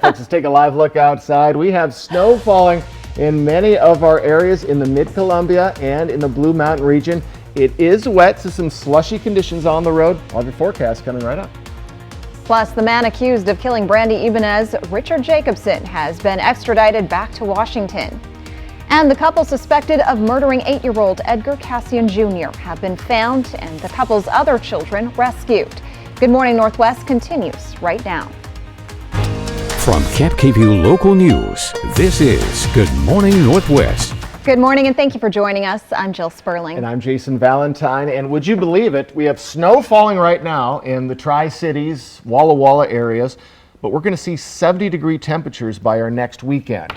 Let's take a live look outside. We have snow falling in many of our areas in the Mid-Columbia and in the Blue Mountain region. It is wet, so some slushy conditions on the road. All your forecast coming right up. Plus, the man accused of killing Brandy Ibanez, Richard Jacobson, has been extradited back to Washington. And the couple suspected of murdering 8-year-old Edgar Cassian Jr. have been found and the couple's other children rescued. Good Morning Northwest continues right now. From Camp KVUE Local News, this is Good Morning Northwest. Good morning and thank you for joining us. I'm Jill Sperling. And I'm Jason Valentine. And would you believe it? We have snow falling right now in the Tri-Cities, Walla Walla areas, but we're going to see 70-degree temperatures by our next weekend.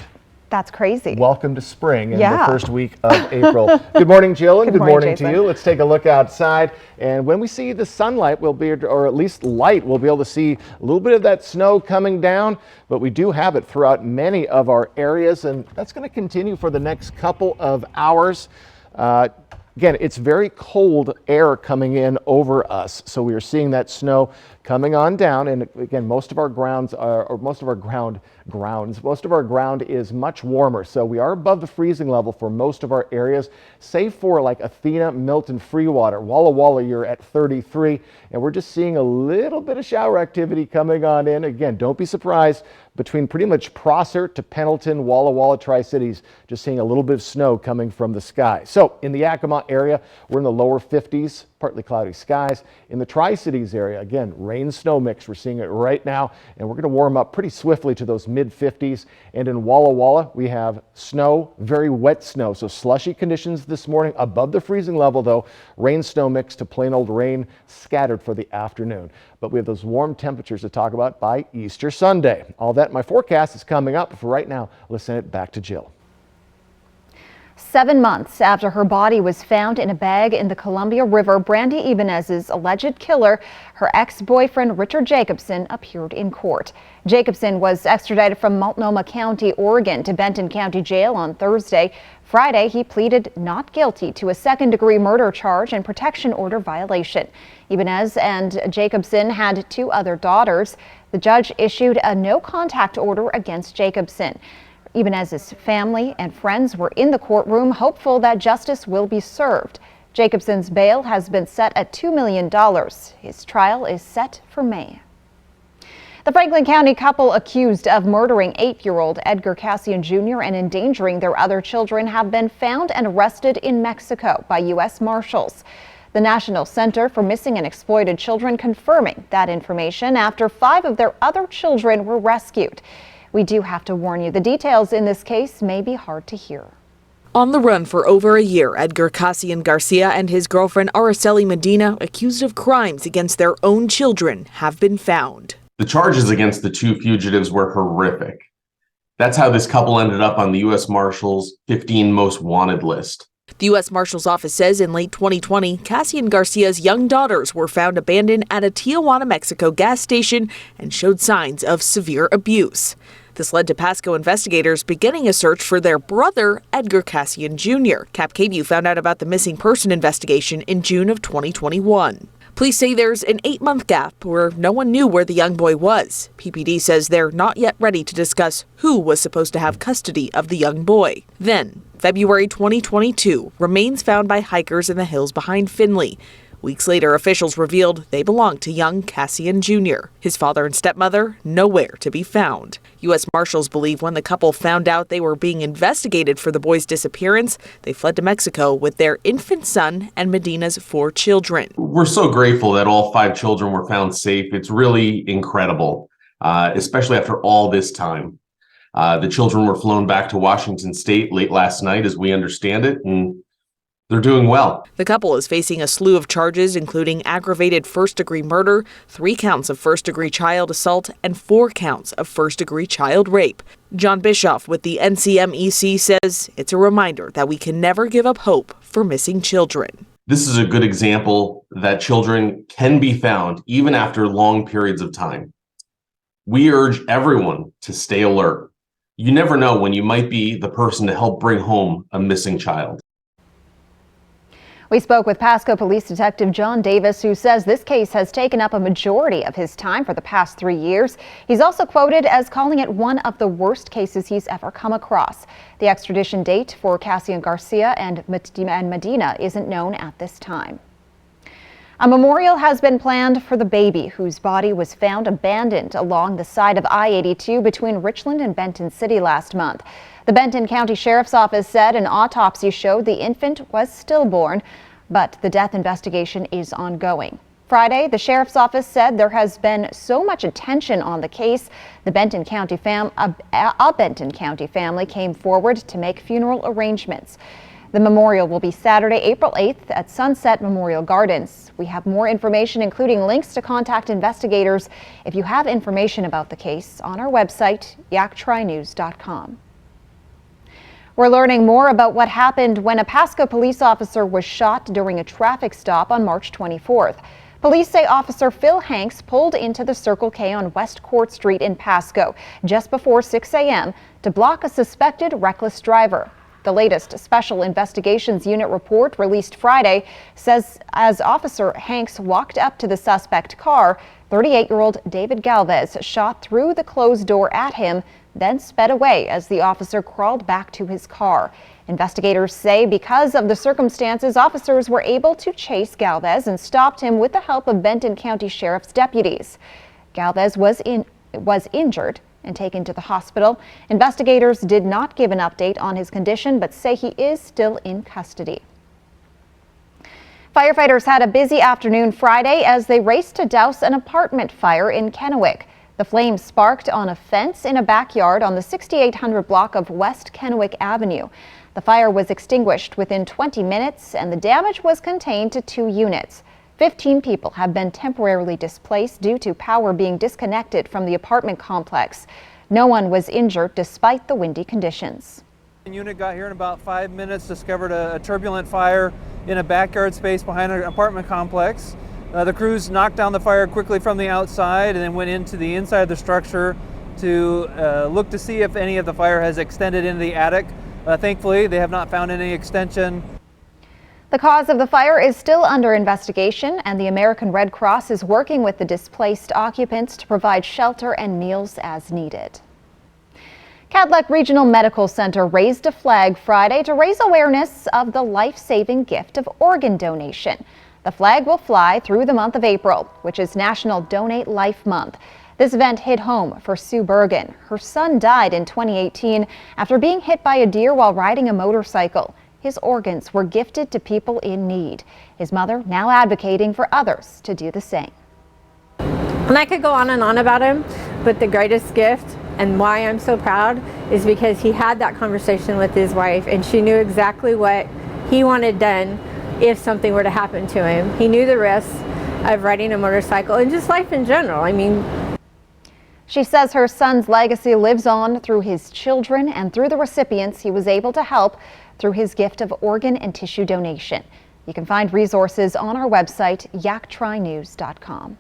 That's crazy. Welcome to spring and the first week of April. Good morning, Jill, and good morning to you. Let's take a look outside. And when we see the sunlight, we'll be, or at least light, we'll be able to see a little bit of that snow coming down. But we do have it throughout many of our areas, and that's going to continue for the next couple of hours. Again, it's very cold air coming in over us, so we are seeing that snow coming on down. And again, most of our ground is much warmer, so we are above the freezing level for most of our areas, save for like Athena, Milton, Freewater. Walla Walla, you're at 33, and we're just seeing a little bit of shower activity coming on in. Again, don't be surprised. Between pretty much Prosser to Pendleton, Walla Walla, Tri-Cities, just seeing a little bit of snow coming from the sky. So in the Yakima area, we're in the lower 50s, partly cloudy skies. In the Tri-Cities area, again, rain-snow mix. We're seeing it right now, and we're going to warm up pretty swiftly to those mid-50s. And in Walla Walla, we have snow, very wet snow. So slushy conditions this morning, above the freezing level though. Rain-snow mix to plain old rain scattered for the afternoon. But we have those warm temperatures to talk about by Easter Sunday. All that in my forecast is coming up. For right now, let's send it back to Jill. 7 months after her body was found in a bag in the Columbia River, Brandy Ibanez's alleged killer, her ex-boyfriend Richard Jacobson, appeared in court. Jacobson was extradited from Multnomah County, Oregon to Benton County Jail on Thursday. Friday, he pleaded not guilty to a second-degree murder charge and protection order violation. Ibanez and Jacobson had 2 other daughters. The judge issued a no-contact order against Jacobson. Ibanez's family and friends were in the courtroom, hopeful that justice will be served. Jacobson's bail has been set at $2 million. His trial is set for May. The Franklin County couple accused of murdering 8-year-old Edgar Cassian Jr. and endangering their other children have been found and arrested in Mexico by U.S. Marshals. The National Center for Missing and Exploited Children confirming that information after 5 of their other children were rescued. We do have to warn you, the details in this case may be hard to hear. On the run for over a year, Edgar Cassian Garcia and his girlfriend Araceli Medina, accused of crimes against their own children, have been found. The charges against the 2 fugitives were horrific. That's how this couple ended up on the U.S. Marshals 15 Most Wanted list. The U.S. Marshal's Office says in late 2020, Cassian Garcia's young daughters were found abandoned at a Tijuana, Mexico gas station and showed signs of severe abuse. This led to Pasco investigators beginning a search for their brother, Edgar Cassian Jr. Cap KVUE found out about the missing person investigation in June of 2021. Police say there's an 8-month gap where no one knew where the young boy was. PPD says they're not yet ready to discuss who was supposed to have custody of the young boy. Then, February 2022, remains found by hikers in the hills behind Findlay. Weeks later, officials revealed they belonged to young Cassian Jr. His father and stepmother nowhere to be found. U.S. Marshals believe when the couple found out they were being investigated for the boy's disappearance, they fled to Mexico with their infant son and Medina's 4 children. We're so grateful that all 5 children were found safe. It's really incredible, especially after all this time. The children were flown back to Washington State late last night, as we understand it, and they're doing well. The couple is facing a slew of charges, including aggravated first-degree murder, 3 counts of first-degree child assault, and 4 counts of first-degree child rape. John Bischoff with the NCMEC says it's a reminder that we can never give up hope for missing children. This is a good example that children can be found even after long periods of time. We urge everyone to stay alert. You never know when you might be the person to help bring home a missing child. We spoke with Pasco Police Detective John Davis, who says this case has taken up a majority of his time for the past 3 years. He's also quoted as calling it one of the worst cases he's ever come across. The extradition date for Cassian Garcia and Medina isn't known at this time. A memorial has been planned for the baby whose body was found abandoned along the side of I-82 between Richland and Benton City last month. The Benton County Sheriff's Office said an autopsy showed the infant was stillborn, but the death investigation is ongoing. Friday, the Sheriff's Office said there has been so much attention on the case, the Benton County Benton County family came forward to make funeral arrangements. The memorial will be Saturday, April 8th at Sunset Memorial Gardens. We have more information, including links to contact investigators, if you have information about the case, on our website, yaktrinews.com. We're learning more about what happened when a Pasco police officer was shot during a traffic stop on March 24th. Police say Officer Phil Hanks pulled into the Circle K on West Court Street in Pasco just before 6 a.m. to block a suspected reckless driver. The latest Special Investigations Unit report released Friday says as Officer Hanks walked up to the suspect car, 38-year-old David Galvez shot through the closed door at him, then sped away as the officer crawled back to his car. Investigators say because of the circumstances, officers were able to chase Galvez and stopped him with the help of Benton County Sheriff's deputies. Galvez was injured and taken to the hospital. Investigators did not give an update on his condition, but say he is still in custody. Firefighters had a busy afternoon Friday as they raced to douse an apartment fire in Kennewick. The flames sparked on a fence in a backyard on the 6800 block of West Kennewick Avenue. The fire was extinguished within 20 minutes and the damage was contained to 2 units. 15 people have been temporarily displaced due to power being disconnected from the apartment complex. No one was injured despite the windy conditions. The unit got here in about 5 minutes, discovered a turbulent fire in a backyard space behind an apartment complex. The crews knocked down the fire quickly from the outside and then went into the inside of the structure to look to see if any of the fire has extended into the attic. Thankfully, they have not found any extension. The cause of the fire is still under investigation, and the American Red Cross is working with the displaced occupants to provide shelter and meals as needed. Cadillac Regional Medical Center raised a flag Friday to raise awareness of the life-saving gift of organ donation. The flag will fly through the month of April, which is National Donate Life Month. This event hit home for Sue Bergen. Her son died in 2018 after being hit by a deer while riding a motorcycle. His organs were gifted to people in need. His mother now advocating for others to do the same. And I could go on and on about him, but the greatest gift and why I'm so proud is because he had that conversation with his wife and she knew exactly what he wanted done if something were to happen to him. He knew the risks of riding a motorcycle and just life in general. I mean, she says her son's legacy lives on through his children and through the recipients he was able to help through his gift of organ and tissue donation. You can find resources on our website, yaktrinews.com.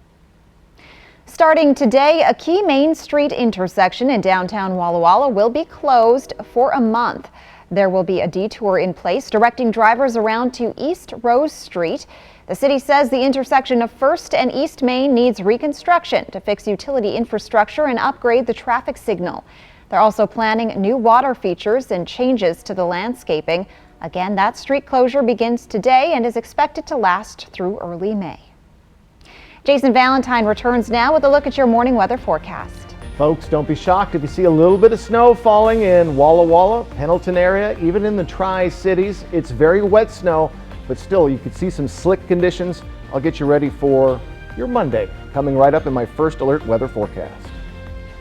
Starting today, a key Main Street intersection in downtown Walla Walla will be closed for a month. There will be a detour in place directing drivers around to East Rose Street. The city says the intersection of 1st and East Main needs reconstruction to fix utility infrastructure and upgrade the traffic signal. They're also planning new water features and changes to the landscaping. Again, that street closure begins today and is expected to last through early May. Jason Valentine returns now with a look at your morning weather forecast. Folks, don't be shocked if you see a little bit of snow falling in Walla Walla, Pendleton area, even in the Tri-Cities. It's very wet snow, but still you could see some slick conditions. I'll get you ready for your Monday, coming right up in my first alert weather forecast.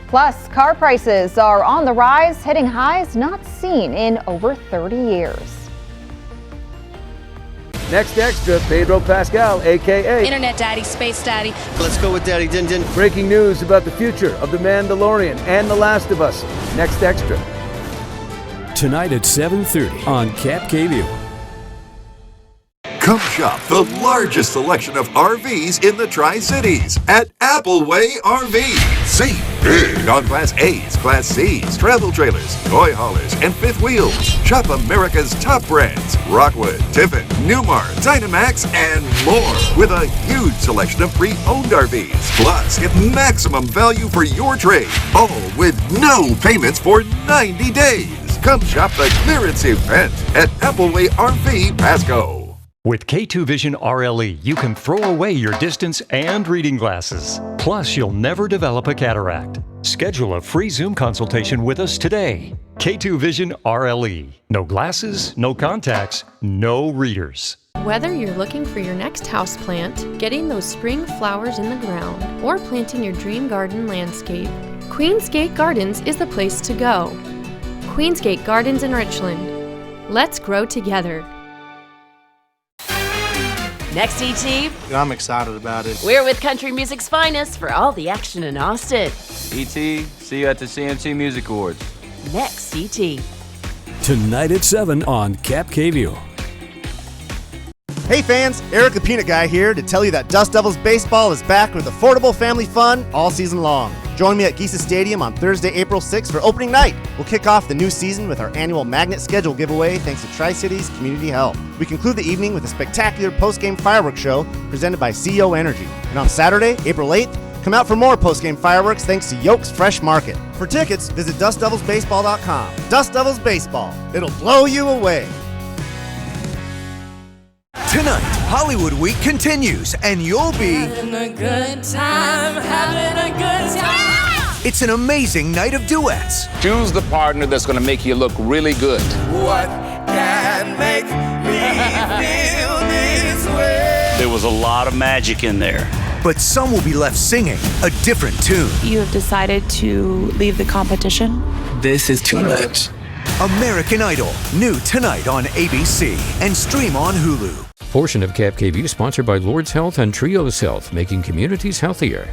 Plus, car prices are on the rise, hitting highs not seen in over 30 years. Next extra, Pedro Pascal, a.k.a. Internet Daddy, Space Daddy. Let's go with Daddy Din Din. Breaking news about the future of The Mandalorian and The Last of Us. Next extra. Tonight at 7:30 on Cap KView. Come shop the largest selection of RVs in the Tri-Cities at Appleway RV. Save big on Class A's, Class C's, travel trailers, toy haulers, and fifth wheels. Shop America's top brands, Rockwood, Tiffin, Newmar, Dynamax, and more, with a huge selection of pre-owned RVs. Plus, get maximum value for your trade, all with no payments for 90 days. Come shop the clearance event at Appleway RV Pasco. With K2 Vision RLE, you can throw away your distance and reading glasses. Plus, you'll never develop a cataract. Schedule a free Zoom consultation with us today. K2 Vision RLE. No glasses, no contacts, no readers. Whether you're looking for your next houseplant, getting those spring flowers in the ground, or planting your dream garden landscape, Queensgate Gardens is the place to go. Queensgate Gardens in Richland. Let's grow together. Next, E.T. I'm excited about it. We're with country music's finest for all the action in Austin. E.T., see you at the CMT Music Awards. Next, E.T. Tonight at 7 on Cap KView. Hey fans, Eric the Peanut Guy here to tell you that Dust Devils Baseball is back with affordable family fun all season long. Join me at Geisa Stadium on Thursday, April 6th for opening night. We'll kick off the new season with our annual Magnet Schedule giveaway thanks to Tri-Cities Community Help. We conclude the evening with a spectacular post-game fireworks show presented by CEO Energy. And on Saturday, April 8th, come out for more post-game fireworks thanks to Yoke's Fresh Market. For tickets, visit DustDevilsBaseball.com. Dust Devils Baseball. It'll blow you away. Tonight, Hollywood Week continues, and you'll be having a good time, having a good time. It's an amazing night of duets. Choose the partner that's going to make you look really good. What can make me feel this way? There was a lot of magic in there. But some will be left singing a different tune. You have decided to leave the competition? This is too much. American Idol, new tonight on ABC and stream on Hulu. Portion of Cap KView sponsored by Lord's Health and Trios Health, making communities healthier.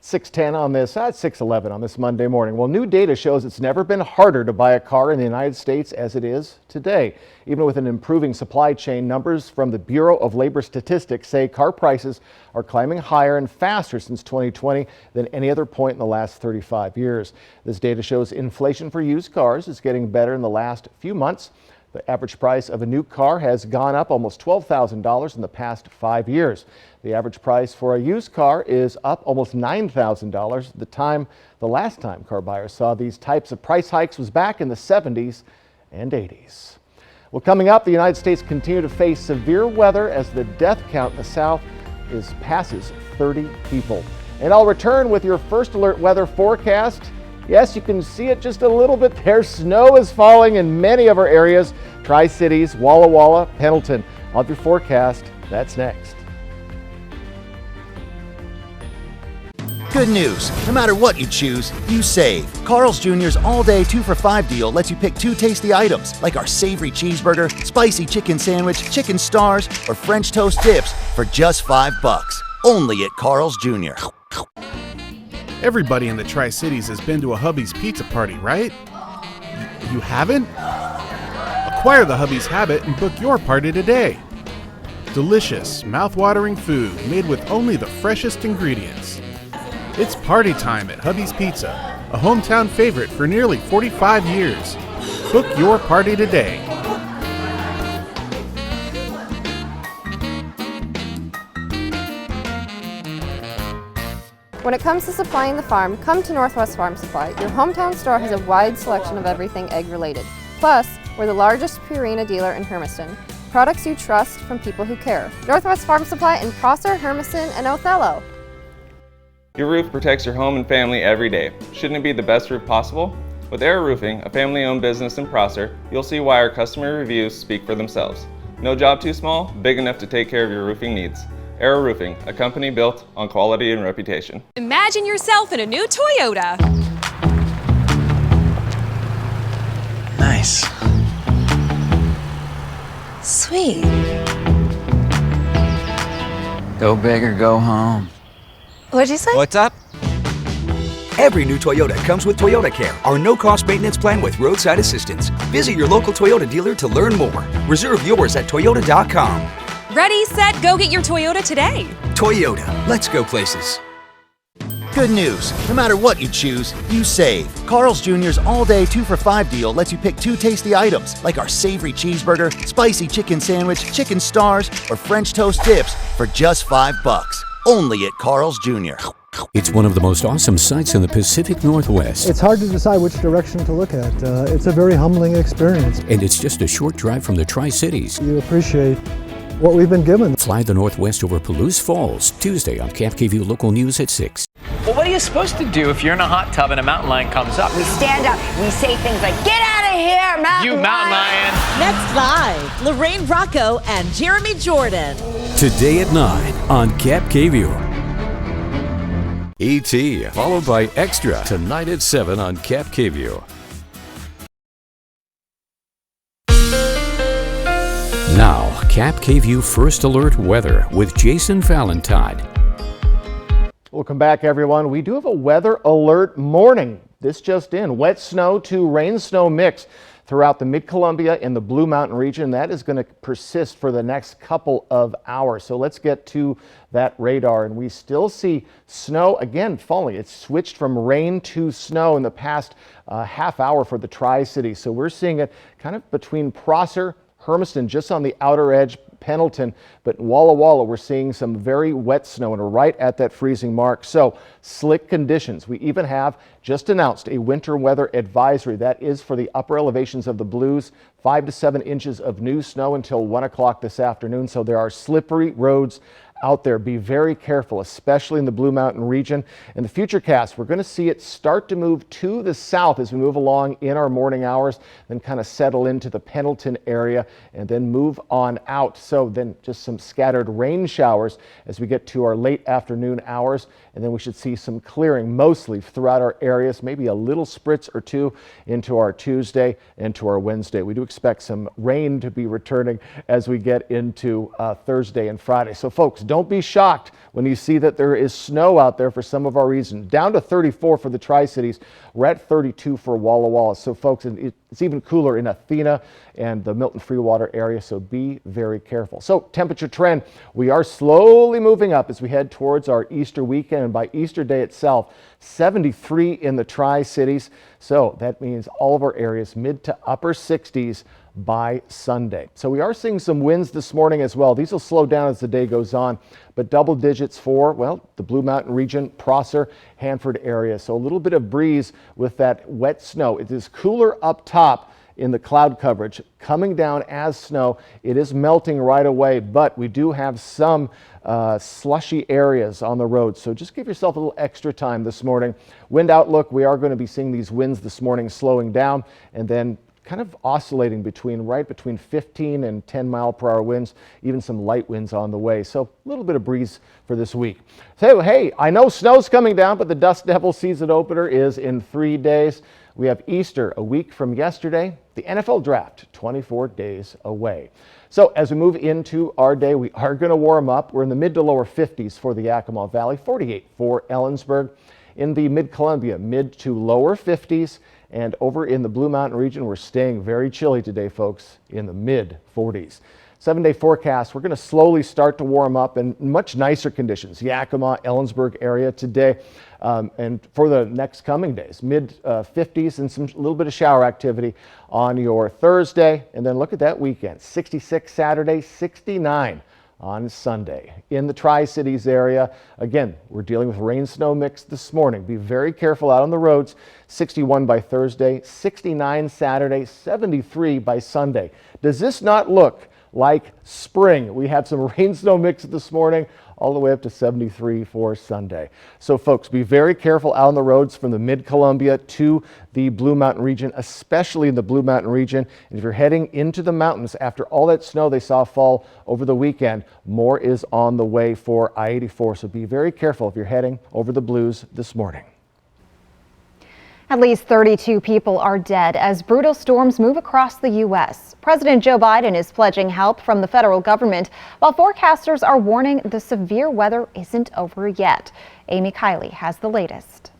6:10 on this, at 6:11 on this Monday morning. Well, new data shows it's never been harder to buy a car in the United States as it is today. Even with an improving supply chain, numbers from the Bureau of Labor Statistics say car prices are climbing higher and faster since 2020 than any other point in the last 35 years. This data shows inflation for used cars is getting better in the last few months. The average price of a new car has gone up almost $12,000 in the past 5 years. The average price for a used car is up almost $9,000. The last time car buyers saw these types of price hikes was back in the 70s and 80s. Well, coming up, the United States continue to face severe weather as the death count in the South passes 30 people. And I'll return with your first alert weather forecast. Yes, you can see it just a little bit there. Snow is falling in many of our areas. Tri-Cities, Walla Walla, Pendleton. I'll have your forecast. That's next. Good news. No matter what you choose, you save. Carl's Jr.'s all-day 2 for $5 deal lets you pick 2 tasty items, like our savory cheeseburger, spicy chicken sandwich, chicken stars, or French toast dips for just $5. Only at Carl's Jr. Everybody in the Tri-Cities has been to a Hubby's Pizza Party, right? You haven't? Acquire the Hubby's habit and book your party today. Delicious, mouth-watering food made with only the freshest ingredients. It's party time at Hubby's Pizza, a hometown favorite for nearly 45 years. Book your party today. When it comes to supplying the farm, come to Northwest Farm Supply. Your hometown store has a wide selection of everything egg-related. Plus, we're the largest Purina dealer in Hermiston. Products you trust from people who care. Northwest Farm Supply in Prosser, Hermiston, and Othello. Your roof protects your home and family every day. Shouldn't it be the best roof possible? With Air Roofing, a family-owned business in Prosser, you'll see why our customer reviews speak for themselves. No job too small, big enough to take care of your roofing needs. Air Roofing, a company built on quality and reputation. Imagine yourself in a new Toyota. Nice. Sweet. Go big or go home. What'd you say? What's up? Every new Toyota comes with Toyota Care, our no-cost maintenance plan with roadside assistance. Visit your local Toyota dealer to learn more. Reserve yours at Toyota.com. Ready, set, go get your Toyota today. Toyota, let's go places. Good news. No matter what you choose, you save. Carl's Jr.'s all-day 2 for $5 deal lets you pick 2 tasty items, like our savory cheeseburger, spicy chicken sandwich, chicken stars, or French toast dips for just $5. Only at Carl's Jr. It's one of the most awesome sights in the Pacific Northwest. It's hard to decide which direction to look at. It's a very humbling experience. And it's just a short drive from the Tri-Cities. You appreciate what we've been given. Fly the Northwest over Palouse Falls, Tuesday on Camp KVU Local News at 6. Well, what are you supposed to do if you're in a hot tub and a mountain lion comes up? We stand up. We say things like, "Get out of here, mountain lion!" Next live, Lorraine Rocco and Jeremy Jordan. Today at 9 on Camp KVU. E.T. followed by Extra tonight at 7 on Cap KVU. Now, Cap KVU First Alert weather with Jason Valentine. Welcome back, everyone. We do have a weather alert morning. This just in, wet snow to rain snow mix throughout the Mid-Columbia and the Blue Mountain region. That is going to persist for the next couple of hours. So let's get to that radar. And we still see snow again falling. It's switched from rain to snow in the past half hour for the Tri-Cities. So we're seeing it kind of between Prosser, Hermiston, just on the outer edge, Pendleton, but in Walla Walla, we're seeing some very wet snow and we're right at that freezing mark. So slick conditions. We even have just announced a winter weather advisory. That is for the upper elevations of the Blues, 5 to 7 inches of new snow until 1 o'clock this afternoon. So there are slippery roads out there. Be very careful, especially in the Blue Mountain region. In the futurecast, we're going to see it start to move to the south as we move along in our morning hours, then kind of settle into the Pendleton area and then move on out. So then just some scattered rain showers as we get to our late afternoon hours, and then we should see some clearing mostly throughout our areas, maybe a little spritz or two into our Tuesday and to our Wednesday. We do expect some rain to be returning as we get into Thursday and Friday. So folks, don't be shocked when you see that there is snow out there for some of our regions. Down to 34 for the Tri-Cities. We're at 32 for Walla Walla. So folks, it's even cooler in Athena and the Milton Freewater area, so be very careful. So temperature trend, we are slowly moving up as we head towards our Easter weekend, and by Easter Day itself, 73 in the Tri-Cities. So that means all of our areas mid to upper 60s by Sunday. So we are seeing some winds this morning as well. These will slow down as the day goes on, but double digits for, well, the Blue Mountain region, Prosser, Hanford area. So a little bit of breeze with that wet snow. It is cooler up top in the cloud coverage, coming down as snow. It is melting right away, but we do have some slushy areas on the road. So just give yourself a little extra time this morning. Wind outlook, we are going to be seeing these winds this morning slowing down and then kind of oscillating between 15 and 10 mile per hour winds, even some light winds on the way. So a little bit of breeze for this week. So hey, I know snow's coming down, but the Dust Devil season opener is in 3 days. We have Easter a week from yesterday, the NFL draft 24 days away. So as we move into our day, we are going to warm up. We're in the mid to lower 50s for the Yakima Valley, 48 for Ellensburg. In the Mid-Columbia, mid to lower 50s. And over in the Blue Mountain region, we're staying very chilly today, folks, in the mid 40s. 7-day forecast, we're going to slowly start to warm up in much nicer conditions. Yakima, Ellensburg area today, and for the next coming days, mid 50s and some little bit of shower activity on your Thursday. And then look at that weekend, 66 Saturday, 69 on Sunday. In the Tri-Cities area, again, we're dealing with rain snow mix this morning. Be very careful out on the roads. 61 by Thursday, 69 Saturday, 73 by Sunday. Does this not look like spring? We had some rain snow mix this morning, all the way up to 73 for Sunday. So folks, be very careful out on the roads from the Mid-Columbia to the Blue Mountain region, especially in the Blue Mountain region. And if you're heading into the mountains after all that snow they saw fall over the weekend, more is on the way for I-84. So be very careful if you're heading over the Blues this morning. At least 32 people are dead as brutal storms move across the U.S. President Joe Biden is pledging help from the federal government, while forecasters are warning the severe weather isn't over yet. Amy Kiley has the latest.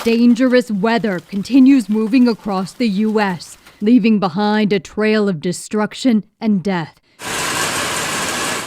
Dangerous weather continues moving across the U.S., leaving behind a trail of destruction and death.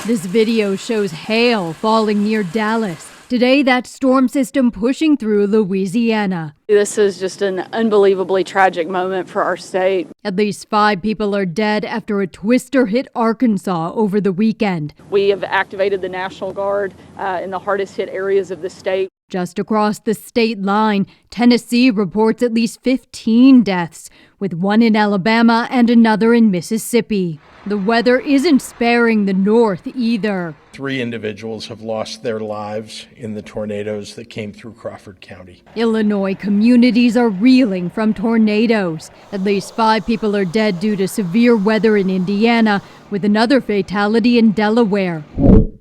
This video shows hail falling near Dallas. Today, that storm system pushing through Louisiana. This is just an unbelievably tragic moment for our state. At least 5 people are dead after a twister hit Arkansas over the weekend. We have activated the National Guard in the hardest hit areas of the state. Just across the state line, Tennessee reports at least 15 deaths, with one in Alabama and another in Mississippi. The weather isn't sparing the north either. 3 individuals have lost their lives in the tornadoes that came through Crawford County. Illinois communities are reeling from tornadoes. At least 5 people are dead due to severe weather in Indiana, with another fatality in Delaware.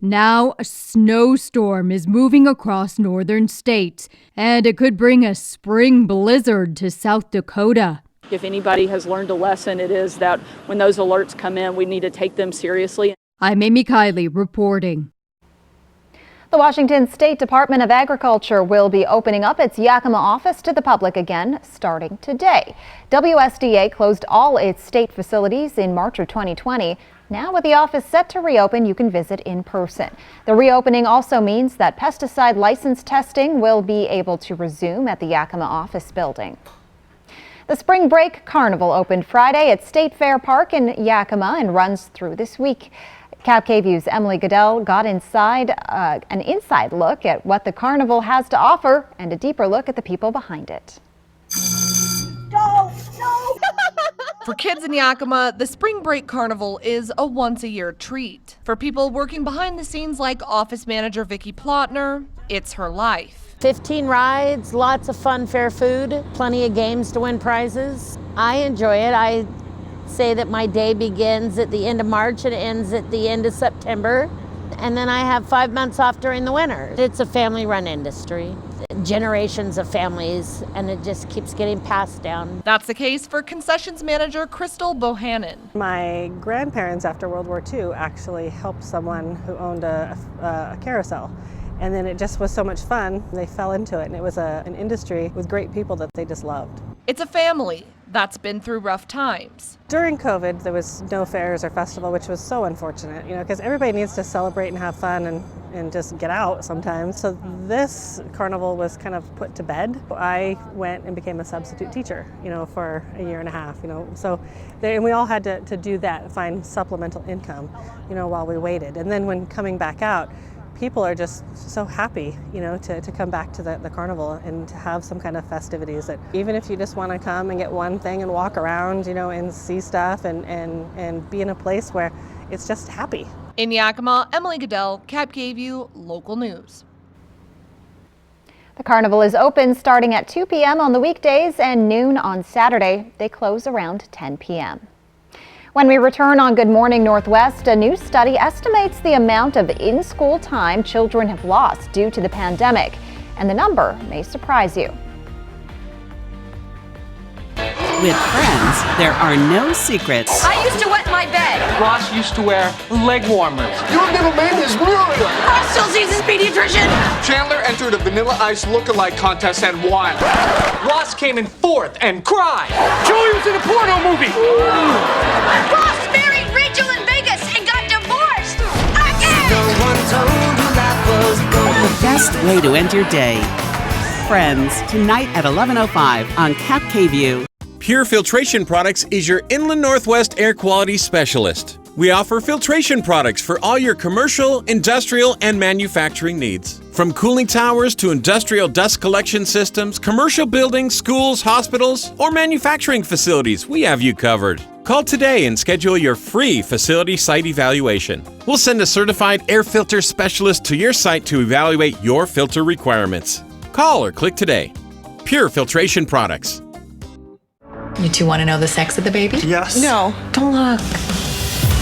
Now, a snowstorm is moving across northern states, and it could bring a spring blizzard to South Dakota. If anybody has learned a lesson, it is that when those alerts come in, we need to take them seriously. I'm Amy Kiley reporting. The Washington State Department of Agriculture will be opening up its Yakima office to the public again starting today. WSDA closed all its state facilities in March of 2020. Now, with the office set to reopen, you can visit in person. The reopening also means that pesticide license testing will be able to resume at the Yakima office building. The Spring Break Carnival opened Friday at State Fair Park in Yakima and runs through this week. Cap KVU's Emily Goodell got inside an inside look at what the carnival has to offer and a deeper look at the people behind it. For kids in Yakima, the Spring Break Carnival is a once-a-year treat. For people working behind the scenes like office manager Vicki Plotner, it's her life. 15 rides, lots of fun, fair food, plenty of games to win prizes. I enjoy it. I say that my day begins at the end of March and ends at the end of September. And then I have 5 months off during the winter. It's a family-run industry, generations of families, and it just keeps getting passed down. That's the case for concessions manager Crystal Bohannon. My grandparents after World War II actually helped someone who owned a carousel. And then it just was so much fun, they fell into it, and it was an industry with great people that they just loved. It's a family that's been through rough times. During COVID, there was no fairs or festival, which was so unfortunate, because everybody needs to celebrate and have fun and just get out sometimes. So this carnival was kind of put to bed. I went and became a substitute teacher, for a year and a half, So and we all had to do that, find supplemental income, while we waited. And then when coming back out, people are just so happy, to come back to the carnival and to have some kind of festivities that even if you just want to come and get one thing and walk around, and see stuff and be in a place where it's just happy. In Yakima, Emily Goodell, Cap KVU Local News. The carnival is open starting at 2 p.m. on the weekdays and noon on Saturday. They close around 10 p.m. When we return on Good Morning Northwest, a new study estimates the amount of in-school time children have lost due to the pandemic, and the number may surprise you. With friends, there are no secrets. I used to wet my bed. Ross used to wear leg warmers. Your middle name is Muriel. Ross still sees his pediatrician. Chandler entered a Vanilla Ice lookalike contest and won. Ross came in 4th and cried. Joey was in a porno movie. Ross married Rachel in Vegas and got divorced. Again. No one told you that was the best way to end your day. Friends, tonight at 11:05 on Cap KVU. Pure Filtration Products is your Inland Northwest air quality specialist. We offer filtration products for all your commercial, industrial, and manufacturing needs. From cooling towers to industrial dust collection systems, commercial buildings, schools, hospitals, or manufacturing facilities, we have you covered. Call today and schedule your free facility site evaluation. We'll send a certified air filter specialist to your site to evaluate your filter requirements. Call or click today. Pure Filtration Products. You two want to know the sex of the baby? Yes. No, don't look.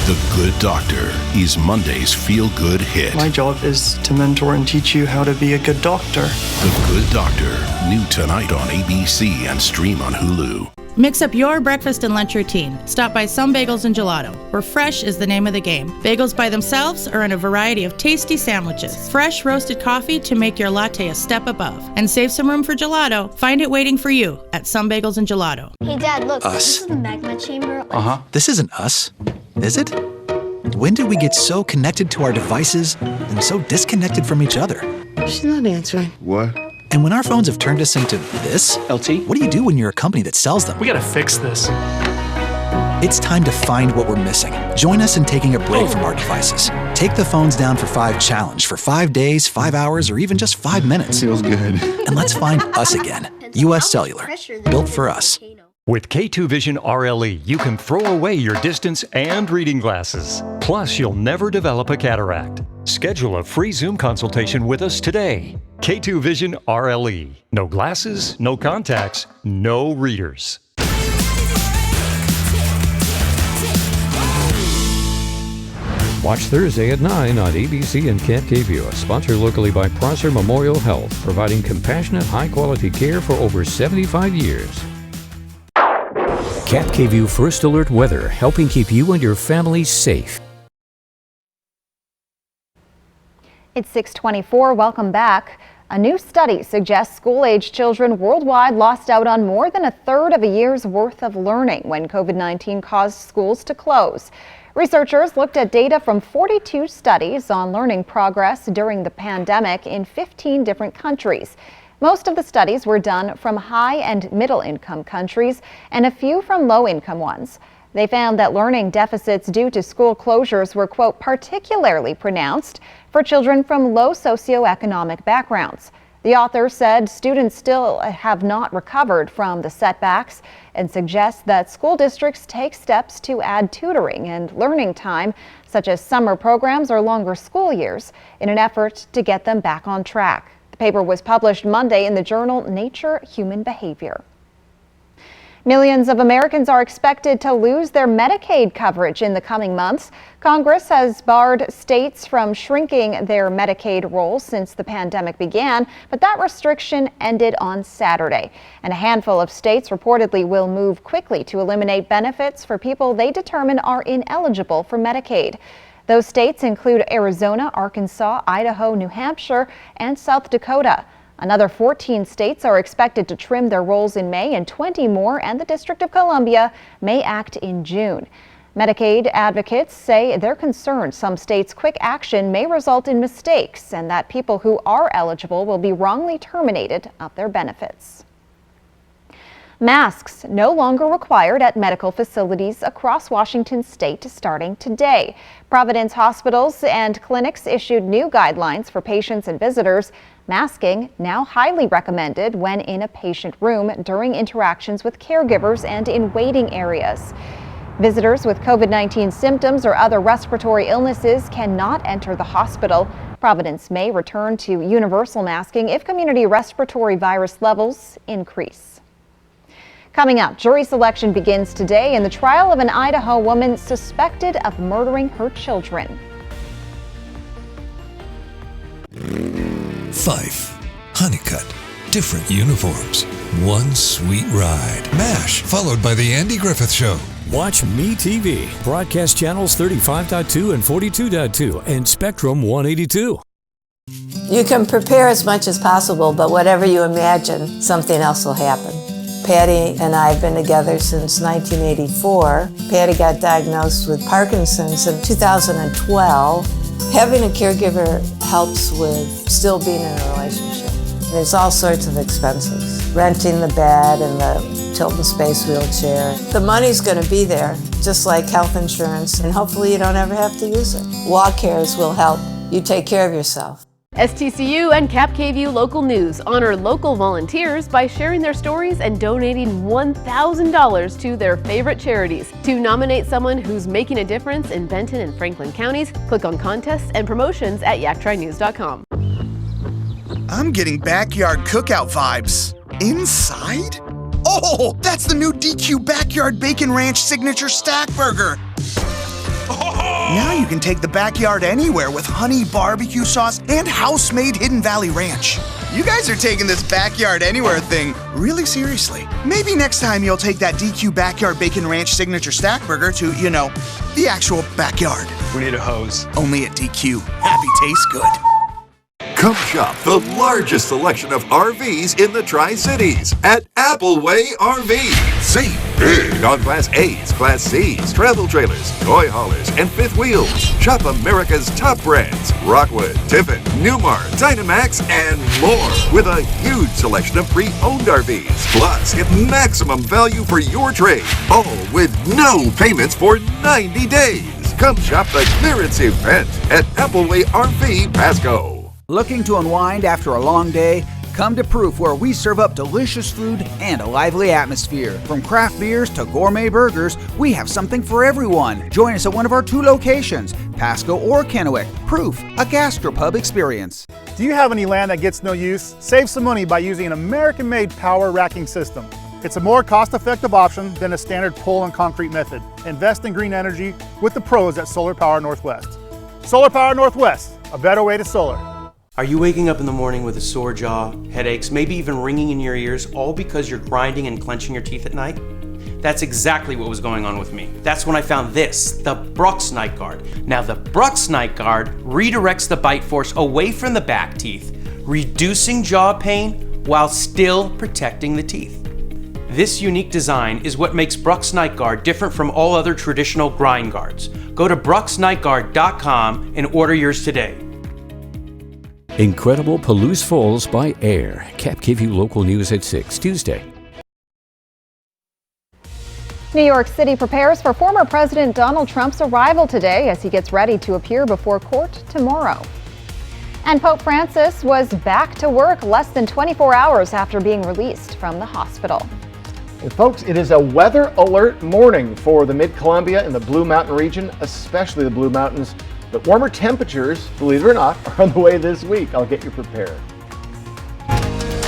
The Good Doctor is Monday's feel-good hit. My job is to mentor and teach you how to be a good doctor. The Good Doctor, new tonight on ABC and stream on Hulu. Mix up your breakfast and lunch routine. Stop by Some Bagels and Gelato, where fresh is the name of the game. Bagels by themselves or in a variety of tasty sandwiches. Fresh roasted coffee to make your latte a step above. And save some room for gelato. Find it waiting for you at Some Bagels and Gelato. Hey Dad, look, Us. this is the magma chamber. This isn't us, is it? When did we get so connected to our devices and so disconnected from each other? She's not answering. What? And when our phones have turned us into this? LT? What do you do when you're a company that sells them? We gotta fix this. It's time to find what we're missing. Join us in taking a break from our devices. Take the phones down for 5 challenge for 5 days, 5 hours, or even just 5 minutes. Feels good. And let's find us again. US Cellular. Built for us. With K2 Vision RLE, you can throw away your distance and reading glasses. Plus, you'll never develop a cataract. Schedule a free Zoom consultation with us today. K2 Vision RLE. No glasses, no contacts, no readers. Watch Thursday at 9 on ABC and Cat KView, sponsored locally by Prosser Memorial Health, providing compassionate, high-quality care for over 75 years. Cat KView First Alert Weather, helping keep you and your family safe. It's 6:24. Welcome back. A new study suggests school-age children worldwide lost out on more than a third of a year's worth of learning when COVID-19 caused schools to close. Researchers looked at data from 42 studies on learning progress during the pandemic in 15 different countries. Most of the studies were done from high and middle-income countries and a few from low-income ones. They found that learning deficits due to school closures were, quote, particularly pronounced for children from low socioeconomic backgrounds. The author said students still have not recovered from the setbacks and suggests that school districts take steps to add tutoring and learning time, such as summer programs or longer school years, in an effort to get them back on track. The paper was published Monday in the journal Nature Human Behavior. Millions of Americans are expected to lose their Medicaid coverage in the coming months. Congress has barred states from shrinking their Medicaid rolls since the pandemic began, but that restriction ended on Saturday. And a handful of states reportedly will move quickly to eliminate benefits for people they determine are ineligible for Medicaid. Those states include Arizona, Arkansas, Idaho, New Hampshire, and South Dakota. Another 14 states are expected to trim their rolls in May, and 20 more and the District of Columbia may act in June. Medicaid advocates say they're concerned some states' quick action may result in mistakes and that people who are eligible will be wrongly terminated of their benefits. Masks no longer required at medical facilities across Washington state starting today. Providence hospitals and clinics issued new guidelines for patients and visitors. Masking now highly recommended when in a patient room, during interactions with caregivers, and in waiting areas. Visitors with COVID-19 symptoms or other respiratory illnesses cannot enter the hospital. Providence may return to universal masking if community respiratory virus levels increase. Coming up, jury selection begins today in the trial of an Idaho woman suspected of murdering her children. Fife, Honeycutt, different uniforms, one sweet ride. MASH, followed by the Andy Griffith Show. Watch MeTV, broadcast channels 35.2 and 42.2 and Spectrum 182. You can prepare as much as possible, but whatever you imagine, something else will happen. Patty and I have been together since 1984. Patty got diagnosed with Parkinson's in 2012. Having a caregiver helps with still being in a relationship. There's all sorts of expenses. Renting the bed and the Tilton Space wheelchair. The money's going to be there, just like health insurance, and hopefully you don't ever have to use it. WellCares will help you take care of yourself. STCU and Cap KView Local News honor local volunteers by sharing their stories and donating $1,000 to their favorite charities. To nominate someone who's making a difference in Benton and Franklin counties, click on contests and promotions at yaktrynews.com. I'm getting backyard cookout vibes. Inside? Oh, that's the new DQ Backyard Bacon Ranch Signature Stack Burger. Now you can take the backyard anywhere with honey barbecue sauce and house-made Hidden Valley Ranch. You guys are taking this backyard anywhere thing really seriously. Maybe next time you'll take that DQ Backyard Bacon Ranch Signature Stack Burger to, the actual backyard. We need a hose. Only at DQ. Happy tastes good. Come shop the largest selection of RVs in the Tri-Cities at Appleway RV. Save Big on Class A's, Class C's, travel trailers, toy haulers, and fifth wheels. Shop America's top brands: Rockwood, Tiffin, Newmar, Dynamax, and more. With a huge selection of pre-owned RVs. Plus, get maximum value for your trade. All with no payments for 90 days. Come shop the clearance event at Appleway RV Pasco. Looking to unwind after a long day? Come to Proof, where we serve up delicious food and a lively atmosphere. From craft beers to gourmet burgers, we have something for everyone. Join us at one of our 2 locations, Pasco or Kennewick. Proof, a gastropub experience. Do you have any land that gets no use? Save some money by using an American-made power racking system. It's a more cost-effective option than a standard pole and concrete method. Invest in green energy with the pros at Solar Power Northwest. Solar Power Northwest, a better way to solar. Are you waking up in the morning with a sore jaw, headaches, maybe even ringing in your ears, all because you're grinding and clenching your teeth at night? That's exactly what was going on with me. That's when I found this, the Brux Night Guard. Now the Brux Night Guard redirects the bite force away from the back teeth, reducing jaw pain while still protecting the teeth. This unique design is what makes Brux Night Guard different from all other traditional grind guards. Go to bruxnightguard.com and order yours today. Incredible Palouse Falls by Air. Cap gave you local news at 6 Tuesday. New York City prepares for former President Donald Trump's arrival today as he gets ready to appear before court tomorrow. And Pope Francis was back to work less than 24 hours after being released from the hospital. And folks, it is a weather alert morning for the Mid-Columbia and the Blue Mountain region, especially the Blue Mountains. But warmer temperatures, believe it or not, are on the way this week. I'll get you prepared.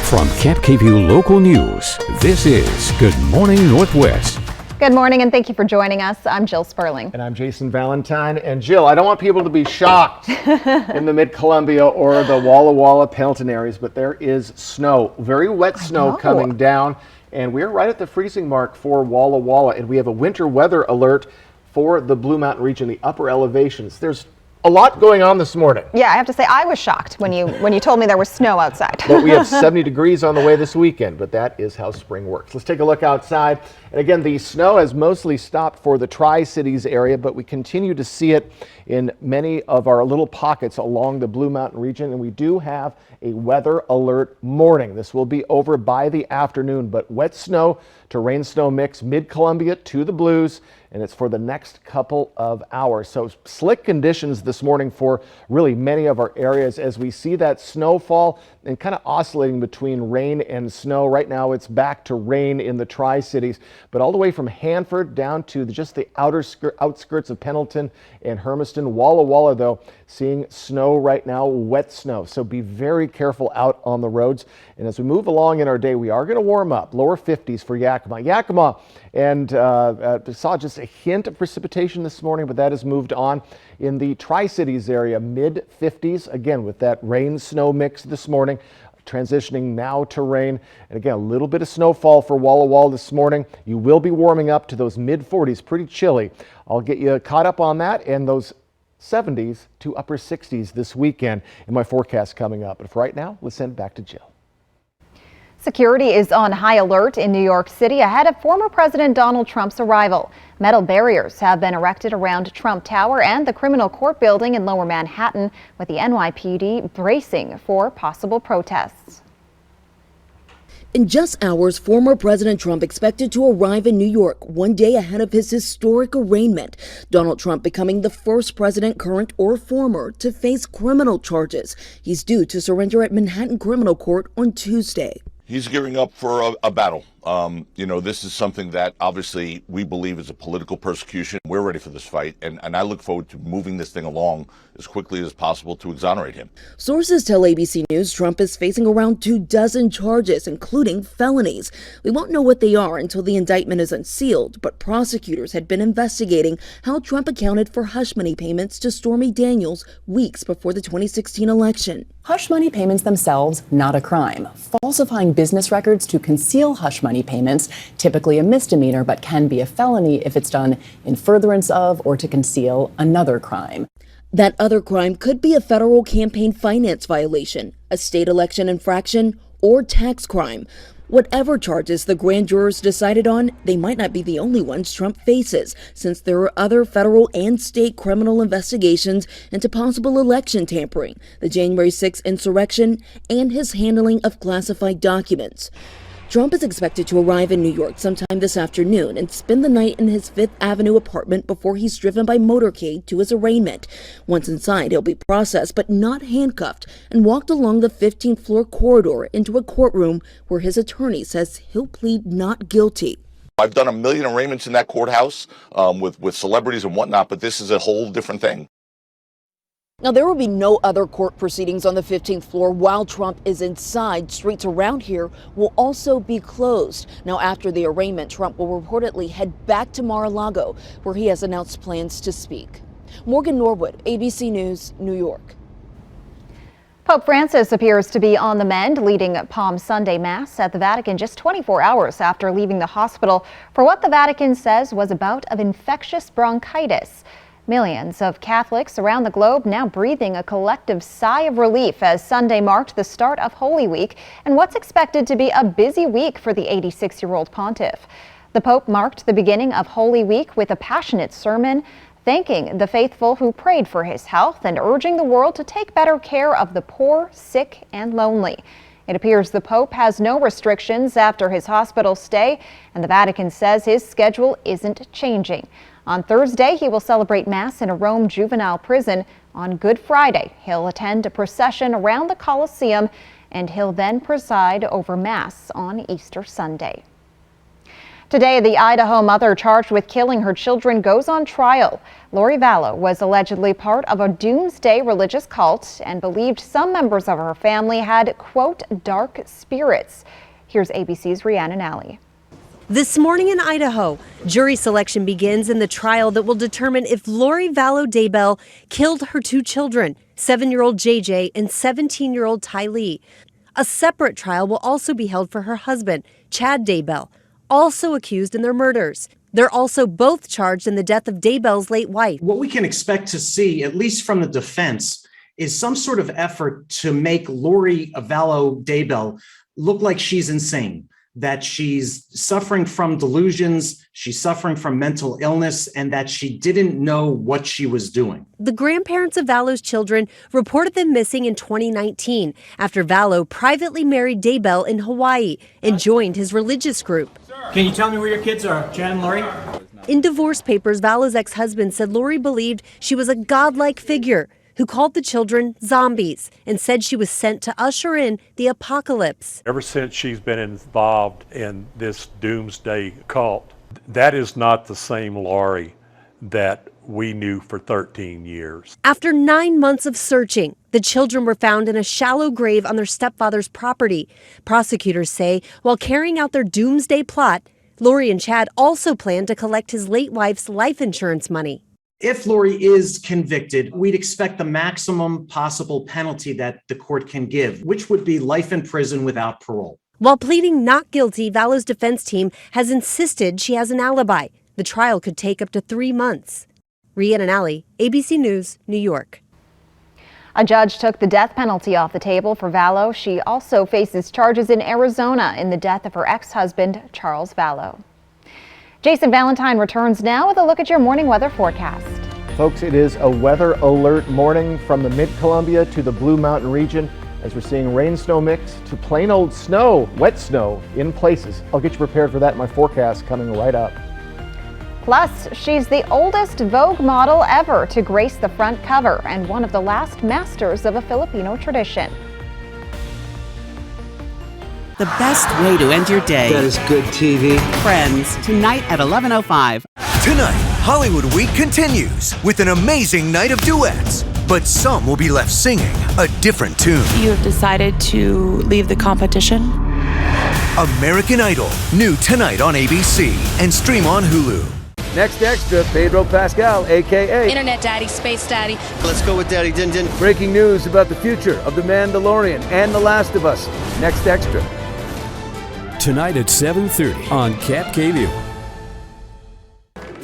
From Cap KVU Local News, this is Good Morning Northwest. Good morning and thank you for joining us. I'm Jill Sperling. And I'm Jason Valentine. And Jill, I don't want people to be shocked in the Mid-Columbia or the Walla Walla Pendleton areas, but there is snow, very wet snow coming down. And we're right at the freezing mark for Walla Walla. And we have a winter weather alert for the Blue Mountain region, the upper elevations. There's a lot going on this morning. Yeah, I have to say I was shocked when you told me there was snow outside. But we have 70 degrees on the way this weekend, but that is how spring works. Let's take a look outside. And again, the snow has mostly stopped for the Tri-Cities area, but we continue to see it in many of our little pockets along the Blue Mountain region, and we do have a weather alert morning. This will be over by the afternoon, but wet snow to rain snow mix, Mid-Columbia to the Blues, and it's for the next couple of hours. So slick conditions this morning for really many of our areas as we see that snowfall and kind of oscillating between rain and snow. Right now it's back to rain in the Tri-Cities, but all the way from Hanford down to just the outskirts of Pendleton and Hermiston. Walla Walla, though, seeing snow right now, wet snow. So be very careful out on the roads. And as we move along in our day, we are going to warm up, lower 50s for Yakima. Yakima, and saw just a hint of precipitation this morning, but that has moved on. In the Tri-Cities area, mid 50s, again with that rain-snow mix this morning, transitioning now to rain. And again, a little bit of snowfall for Walla Walla this morning. You will be warming up to those mid 40s, pretty chilly. I'll get you caught up on that and those 70s to upper 60s this weekend in my forecast coming up. But for right now, let's send it back to Jill. Security is on high alert in New York City ahead of former President Donald Trump's arrival. Metal barriers have been erected around Trump Tower and the criminal court building in Lower Manhattan, with the NYPD bracing for possible protests. In just hours, former President Trump expected to arrive in New York one day ahead of his historic arraignment. Donald Trump becoming the first president, current or former, to face criminal charges. He's due to surrender at Manhattan Criminal Court on Tuesday. He's gearing up for a battle. This is something that obviously we believe is a political persecution. We're ready for this fight, and I look forward to moving this thing along as quickly as possible to exonerate him. Sources tell ABC News Trump is facing around 24 charges, including felonies. We won't know what they are until the indictment is unsealed, but prosecutors had been investigating how Trump accounted for hush money payments to Stormy Daniels weeks before the 2016 election. Hush money payments themselves, not a crime. Falsifying business records to conceal hush money payments, typically a misdemeanor, but can be a felony if it's done in furtherance of or to conceal another crime. That other crime could be a federal campaign finance violation, a state election infraction, or tax crime. Whatever charges the grand jurors decided on, they might not be the only ones Trump faces, since there are other federal and state criminal investigations into possible election tampering, the January 6th insurrection, and his handling of classified documents. Trump is expected to arrive in New York sometime this afternoon and spend the night in his Fifth Avenue apartment before he's driven by motorcade to his arraignment. Once inside, he'll be processed but not handcuffed and walked along the 15th floor corridor into a courtroom where his attorney says he'll plead not guilty. I've done 1 million arraignments in that courthouse with celebrities and whatnot, but this is a whole different thing. Now, there will be no other court proceedings on the 15th floor while Trump is inside. Streets around here will also be closed. Now, after the arraignment, Trump will reportedly head back to Mar-a-Lago, where he has announced plans to speak. Morgan Norwood, ABC News, New York. Pope Francis appears to be on the mend, leading Palm Sunday Mass at the Vatican just 24 hours after leaving the hospital for what the Vatican says was a bout of infectious bronchitis. Millions of Catholics around the globe now breathing a collective sigh of relief as Sunday marked the start of Holy Week and what's expected to be a busy week for the 86-year-old pontiff. The Pope marked the beginning of Holy Week with a passionate sermon, thanking the faithful who prayed for his health and urging the world to take better care of the poor, sick, and lonely. It appears the Pope has no restrictions after his hospital stay, and the Vatican says his schedule isn't changing. On Thursday, he will celebrate Mass in a Rome juvenile prison. On Good Friday, he'll attend a procession around the Colosseum, and he'll then preside over Mass on Easter Sunday. Today, the Idaho mother charged with killing her children goes on trial. Lori Vallow was allegedly part of a doomsday religious cult and believed some members of her family had, quote, dark spirits. Here's ABC's Rhiannon Alley. This morning in Idaho, jury selection begins in the trial that will determine if Lori Vallow Daybell killed her two children, 7-year-old JJ and 17-year-old Tylee. A separate trial will also be held for her husband, Chad Daybell, also accused in their murders. They're also both charged in the death of Daybell's late wife. What we can expect to see, at least from the defense, is some sort of effort to make Lori Vallow Daybell look like she's insane, that she's suffering from delusions, she's suffering from mental illness, and that she didn't know what she was doing. The grandparents of Vallow's children reported them missing in 2019 after Vallow privately married Daybell in Hawaii and joined his religious group. Can you tell me where your kids are, Chad and Lori? In divorce papers, Vallow's ex-husband said Lori believed she was a godlike figure who called the children zombies and said she was sent to usher in the apocalypse. Ever since she's been involved in this doomsday cult, that is not the same Lori that we knew for 13 years. After 9 months of searching, the children were found in a shallow grave on their stepfather's property. Prosecutors say while carrying out their doomsday plot, Lori and Chad also planned to collect his late wife's life insurance money. If Lori is convicted, we'd expect the maximum possible penalty that the court can give, which would be life in prison without parole. While pleading not guilty, Vallow's defense team has insisted she has an alibi. The trial could take up to 3 months. Rhiannon Alley, ABC News, New York. A judge took the death penalty off the table for Vallow. She also faces charges in Arizona in the death of her ex-husband, Charles Vallow. Jason Valentine returns now with a look at your morning weather forecast. Folks, it is a weather alert morning from the Mid-Columbia to the Blue Mountain region as we're seeing rain-snow mix to plain old snow, wet snow in places. I'll get you prepared for that in my forecast coming right up. Plus, she's the oldest Vogue model ever to grace the front cover and one of the last masters of a Filipino tradition. The best way to end your day. That is good TV. Friends, tonight at 11:05. Tonight, Hollywood Week continues with an amazing night of duets. But some will be left singing a different tune. You have decided to leave the competition? American Idol, new tonight on ABC and stream on Hulu. Next extra, Pedro Pascal, a.k.a. Internet Daddy, Space Daddy. Let's go with Daddy Din Din. Breaking news about the future of The Mandalorian and The Last of Us. Next extra. Tonight at 7:30 on Cap KView.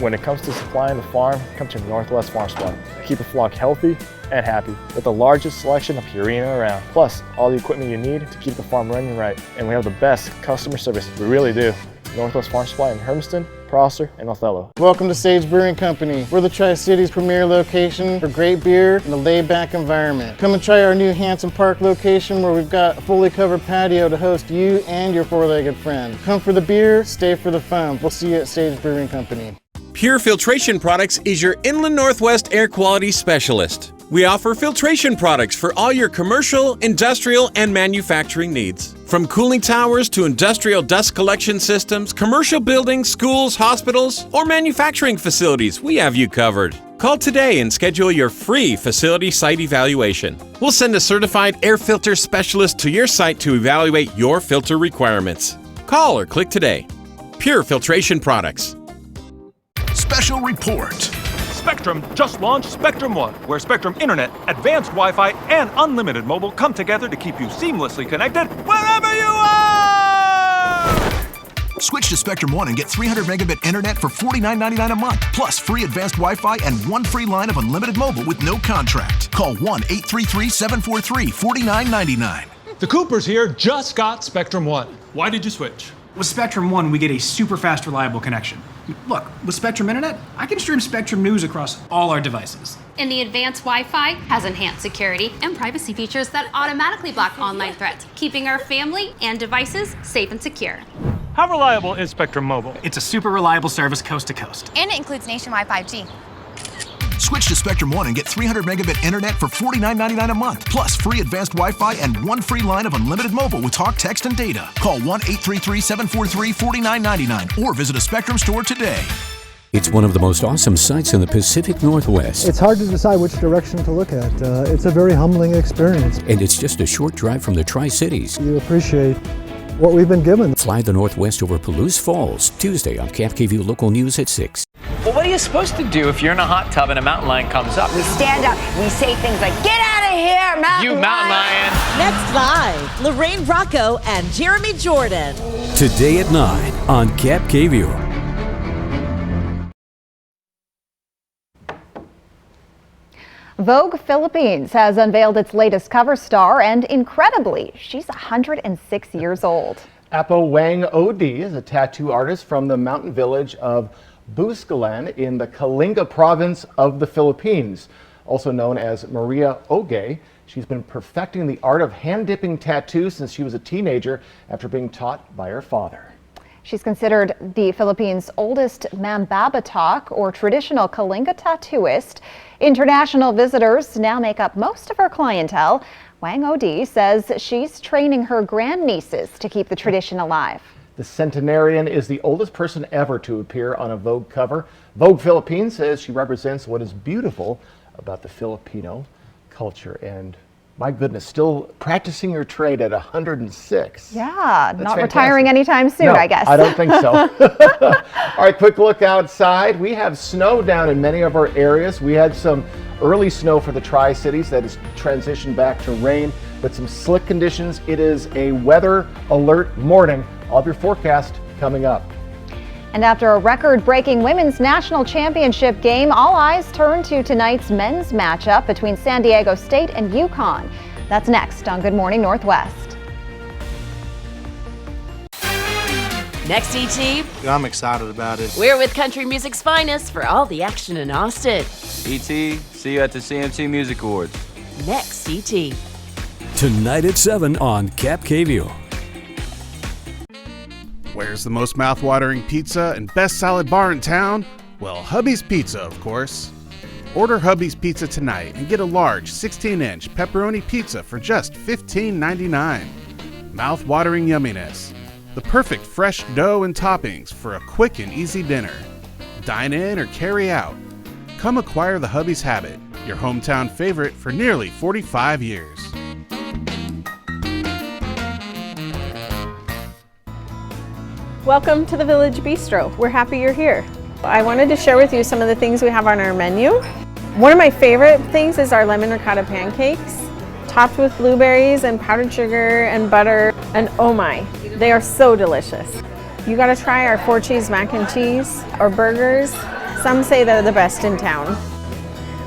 When it comes to supplying the farm, come to Northwest Farm Supply. Keep a flock healthy and happy with the largest selection of Purina around, plus all the equipment you need to keep the farm running right. And we have the best customer service, we really do. Northwest Farm Supply in Hermiston, Prosser, and Othello. Welcome to Sage Brewing Company. We're the Tri-Cities premier location for great beer and a laid-back environment. Come and try our new Hanson Park location where we've got a fully covered patio to host you and your four-legged friend. Come for the beer, stay for the fun. We'll see you at Sage Brewing Company. Pure Filtration Products is your Inland Northwest air quality specialist. We offer filtration products for all your commercial, industrial, and manufacturing needs. From cooling towers to industrial dust collection systems, commercial buildings, schools, hospitals, or manufacturing facilities, we have you covered. Call today and schedule your free facility site evaluation. We'll send a certified air filter specialist to your site to evaluate your filter requirements. Call or click today. Pure Filtration Products. Special report. Spectrum just launched Spectrum One, where Spectrum Internet, advanced Wi-Fi, and unlimited mobile come together to keep you seamlessly connected wherever you are! Switch to Spectrum One and get 300 megabit internet for $49.99 a month, plus free advanced Wi-Fi and one free line of unlimited mobile with no contract. Call 1-833-743-4999. The Coopers here just got Spectrum One. Why did you switch? With Spectrum One, we get a super fast, reliable connection. Look, with Spectrum Internet, I can stream Spectrum News across all our devices. And the advanced Wi-Fi has enhanced security and privacy features that automatically block online threats, keeping our family and devices safe and secure. How reliable is Spectrum Mobile? It's a super reliable service coast to coast. And it includes nationwide 5G. Switch to Spectrum One and get 300 megabit internet for $49.99 a month, plus free advanced Wi-Fi and one free line of unlimited mobile with talk, text, and data. Call 1-833-743-4999 or visit a Spectrum store today. It's one of the most awesome sights in the Pacific Northwest. It's hard to decide which direction to look at. It's a very humbling experience. And it's just a short drive from the Tri-Cities. You appreciate what we've been given. Fly the Northwest over Palouse Falls, Tuesday on Cap KVU Local News at 6. Well, what are you supposed to do if you're in a hot tub and a mountain lion comes up? We stand up. We say things like, "Get out of here, mountain lion!" Next live, Lorraine Bracco and Jeremy Jordan. Today at 9 on Cap KVU. Vogue Philippines has unveiled its latest cover star, and incredibly, she's 106 years old. Apo Wang Odi is a tattoo artist from the mountain village of Buscalan in the Kalinga province of the Philippines, also known as Maria Oge. She's been perfecting the art of hand-dipping tattoos since she was a teenager after being taught by her father. She's considered the Philippines' oldest Mambabatok, or traditional Kalinga tattooist. International visitors now make up most of her clientele. Wang Odi says she's training her grandnieces to keep the tradition alive. The centenarian is the oldest person ever to appear on a Vogue cover. Vogue Philippines says she represents what is beautiful about the Filipino culture. And my goodness, still practicing your trade at 106. Yeah, That's not fantastic. retiring anytime soon, No, I guess. I don't think so. All right, quick look outside. We have snow down in many of our areas. We had some early snow for the Tri-Cities that has transitioned back to rain, but some slick conditions. It is a weather alert morning. All of your forecast coming up. And after a record-breaking women's national championship game, all eyes turn to tonight's men's matchup between San Diego State and UConn. That's next on Good Morning Northwest. Next, ET, I'm excited about it. we're with country music's finest for all the action in Austin. E.T., see you at the CMT Music Awards. Next, ET. Tonight at 7 on Cap KVU. Where's the most mouth-watering pizza and best salad bar in town? Well, Hubby's Pizza, of course. Order Hubby's Pizza tonight and get a large 16-inch pepperoni pizza for just $15.99. Mouth-watering yumminess. The perfect fresh dough and toppings for a quick and easy dinner. Dine in or carry out. Come acquire the Hubby's Habit, your hometown favorite for nearly 45 years. Welcome to the Village Bistro. We're happy you're here. I wanted to share with you some of the things we have on our menu. One of my favorite things is our lemon ricotta pancakes, topped with blueberries and powdered sugar and butter, and oh my, they are so delicious. You gotta try our 4-cheese mac and cheese, our burgers, Some say they're the best in town.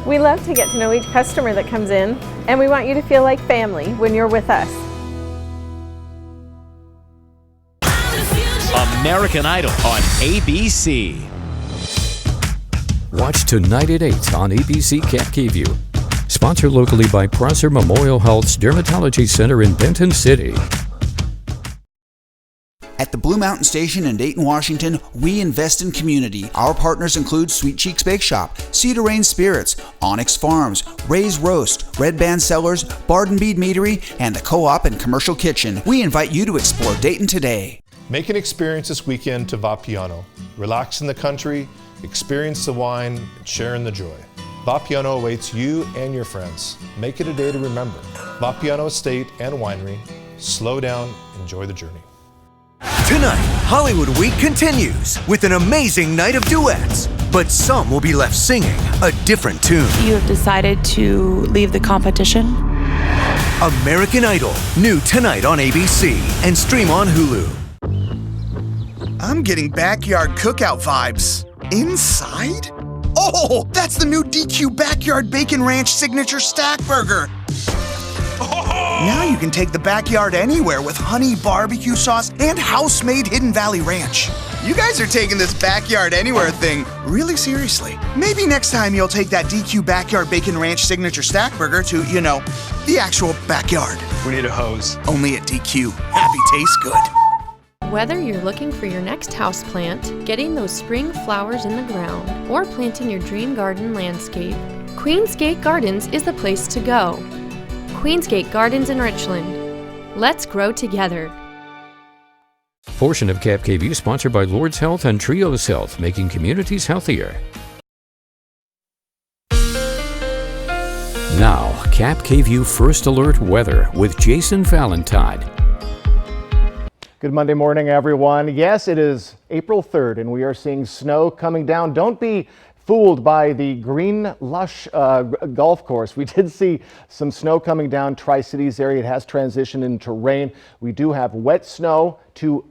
We love to get to know each customer that comes in, and we want you to feel like family when you're with us. American Idol on ABC. Watch tonight at 8 on ABC Cat View. Sponsored locally by Prosser Memorial Health's Dermatology Center in Benton City. At the Blue Mountain Station in Dayton, Washington, we invest in community. Our partners include Sweet Cheeks Bake Shop, Cedar Rain Spirits, Onyx Farms, Ray's Roast, Red Band Cellars, Barden Bead Meadery, and the Co-op and Commercial Kitchen. We invite you to explore Dayton today. Make an experience this weekend to Vapiano. Relax in the country, experience the wine, and share in the joy. Vapiano awaits you and your friends. Make it a day to remember. Vapiano Estate and Winery. Slow down, enjoy the journey. Tonight, Hollywood Week continues with an amazing night of duets, but some will be left singing a different tune. You have decided to leave the competition? American Idol, new tonight on ABC and stream on Hulu. I'm getting backyard cookout vibes. Inside? Oh, that's the new DQ Backyard Bacon Ranch Signature Stack Burger. Now you can take the backyard anywhere with honey barbecue sauce and house-made Hidden Valley Ranch. You guys are taking this backyard anywhere thing really seriously. Maybe next time you'll take that DQ Backyard Bacon Ranch Signature Stack Burger to, the actual backyard. We need a hose. Only at DQ. Happy tastes good. Whether you're looking for your next houseplant, getting those spring flowers in the ground, or planting your dream garden landscape, Queensgate Gardens is the place to go. Queensgate Gardens in Richland. Let's grow together. Portion of Cap KVU sponsored by Lord's Health and Trios Health, making communities healthier. Now, Cap KVU First Alert weather with Jason Valentine. Good Monday morning, everyone. Yes, it is April 3rd, and we are seeing snow coming down. Don't be fooled by the green, lush golf course. We did see some snow coming down Tri-Cities area. It has transitioned into rain. We do have wet snow to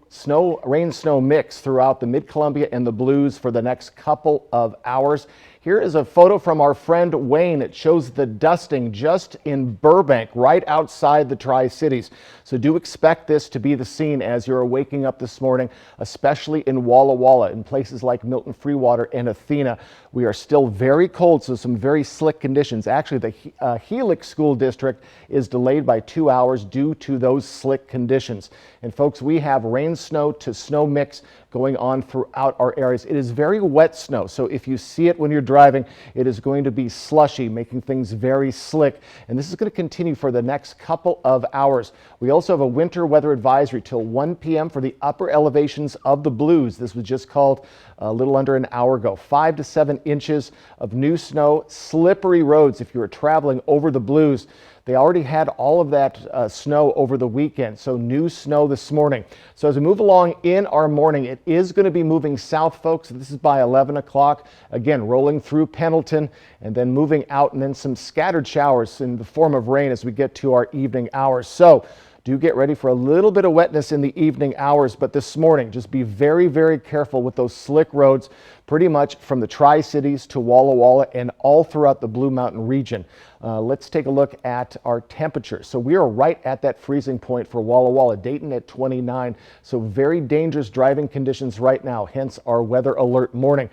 rain-snow mix throughout the Mid-Columbia and the Blues for the next couple of hours. Here is a photo from our friend Wayne. It shows the dusting just in Burbank, right outside the Tri-Cities. So do expect this to be the scene as you're waking up this morning, especially in Walla Walla, in places like Milton Freewater and Athena. We are still very cold, so some very slick conditions. Actually, the Helix School District is delayed by 2 hours due to those slick conditions. And folks, we have rain, snow to snow mix going on throughout our areas. It is very wet snow, so if you see it when you're driving, it is going to be slushy, making things very slick. And this is going to continue for the next couple of hours. We also have a winter weather advisory till 1 p.m. for the upper elevations of the Blues. This was just called a little under an hour ago. 5 to 7 inches of new snow, slippery roads if you were traveling over the Blues. They already had all of that snow over the weekend, so new snow this morning. So as we move along in our morning, it is going to be moving south, folks. This is by 11 o'clock. Again, rolling through Pendleton and then moving out, and then some scattered showers in the form of rain as we get to our evening hours. So do get ready for a little bit of wetness in the evening hours, but this morning, just be very, very careful with those slick roads, pretty much from the Tri-Cities to Walla Walla and all throughout the Blue Mountain region. Let's take a look at our temperatures. So we are right at that freezing point for Walla Walla, Dayton at 29. So very dangerous driving conditions right now, hence our weather alert morning.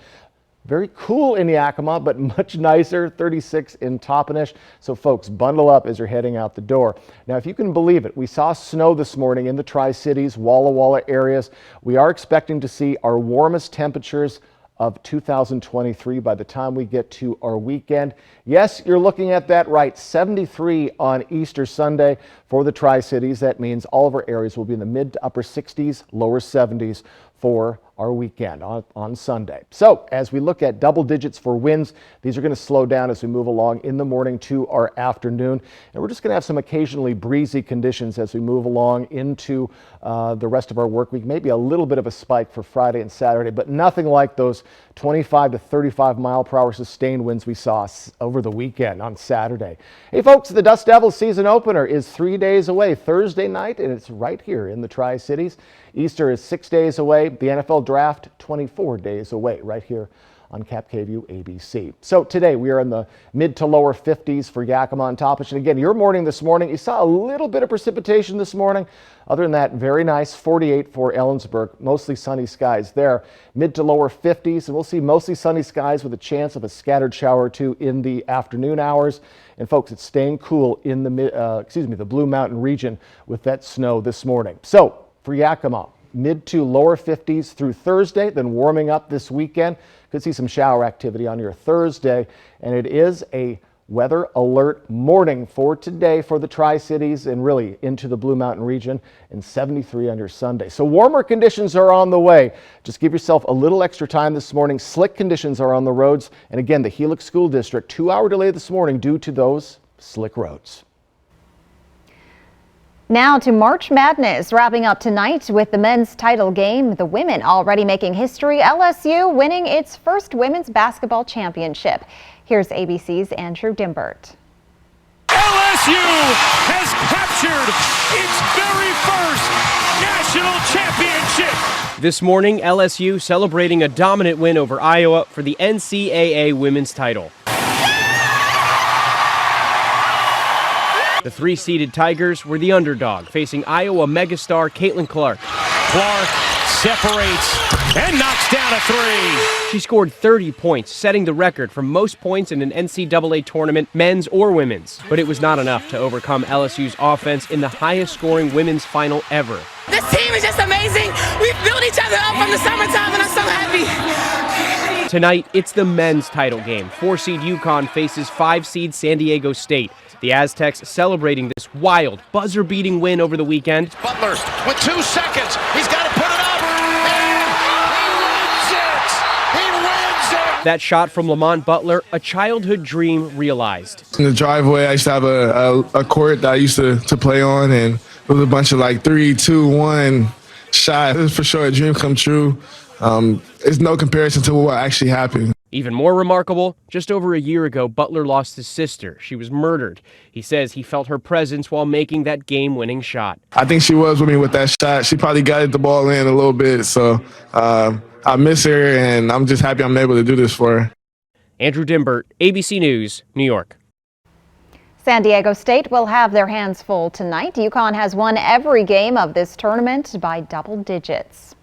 Very cool in Yakima, but much nicer, 36 in Toppenish. So folks, bundle up as you're heading out the door. Now, if you can believe it, we saw snow this morning in the Tri-Cities, Walla Walla areas. We are expecting to see our warmest temperatures of 2023 by the time we get to our weekend. Yes, you're looking at that right. 73 on Easter Sunday for the Tri-Cities. That means all of our areas will be in the mid to upper 60s, lower 70s for our weekend on Sunday. So as we look at double digits for winds, these are going to slow down as we move along in the morning to our afternoon. And we're just going to have some occasionally breezy conditions as we move along into the rest of our work week. Maybe a little bit of a spike for Friday and Saturday, but nothing like those 25 to 35 mile per hour sustained winds we saw over the weekend on Saturday. Hey folks, the Dust Devils season opener is 3 days away, Thursday night, and it's right here in the Tri-Cities. Easter is 6 days away. The NFL Draft 24 days away right here on Cap KVUE ABC. So today we are in the mid to lower 50s for Yakima and Toppich. And again, your morning this morning, you saw a little bit of precipitation this morning. Other than that, very nice 48 for Ellensburg, mostly sunny skies there. Mid to lower 50s, and we'll see mostly sunny skies with a chance of a scattered shower or two in the afternoon hours. And folks, it's staying cool in the Blue Mountain region with that snow this morning. So for Yakima, mid to lower 50s through Thursday, then warming up this weekend. Could see some shower activity on your Thursday, and it is a weather alert morning for today for the Tri-Cities and really into the Blue Mountain region, and 73 on your Sunday. So warmer conditions are on the way. Just give yourself a little extra time this morning. Slick conditions are on the roads. And again, the Helix School District, 2-hour delay this morning due to those slick roads. Now to March Madness, wrapping up tonight with the men's title game. The women already making history, LSU winning its first women's basketball championship. Here's ABC's Andrew Dimbert. LSU has captured its very first national championship. This morning, LSU celebrating a dominant win over Iowa for the NCAA women's title. The 3-seeded Tigers were the underdog, facing Iowa megastar Caitlin Clark. Clark separates and knocks down a three. She scored 30 points, setting the record for most points in an NCAA tournament, men's or women's. But it was not enough to overcome LSU's offense in the highest-scoring women's final ever. This team is just amazing. We've built each other up from the summertime, and I'm so happy. Tonight, it's the men's title game. 4-seed UConn faces 5-seed San Diego State. The Aztecs celebrating this wild, buzzer-beating win over the weekend. Butler with 2 seconds. He's got to put it up. And he wins it. That shot from Lamont Butler, a childhood dream realized. In the driveway, I used to have a court that I used to play on, and it was a bunch of like 3, 2, 1 shots. It was for sure a dream come true. It's no comparison to what actually happened. Even more remarkable, just over a year ago, Butler lost his sister. She was murdered. He says he felt her presence while making that game-winning shot. I think she was with me with that shot. She probably guided the ball in a little bit, so I miss her, and I'm just happy I'm able to do this for her. Andrew Dimbert, ABC News, New York. San Diego State will have their hands full tonight. UConn has won every game of this tournament by double digits.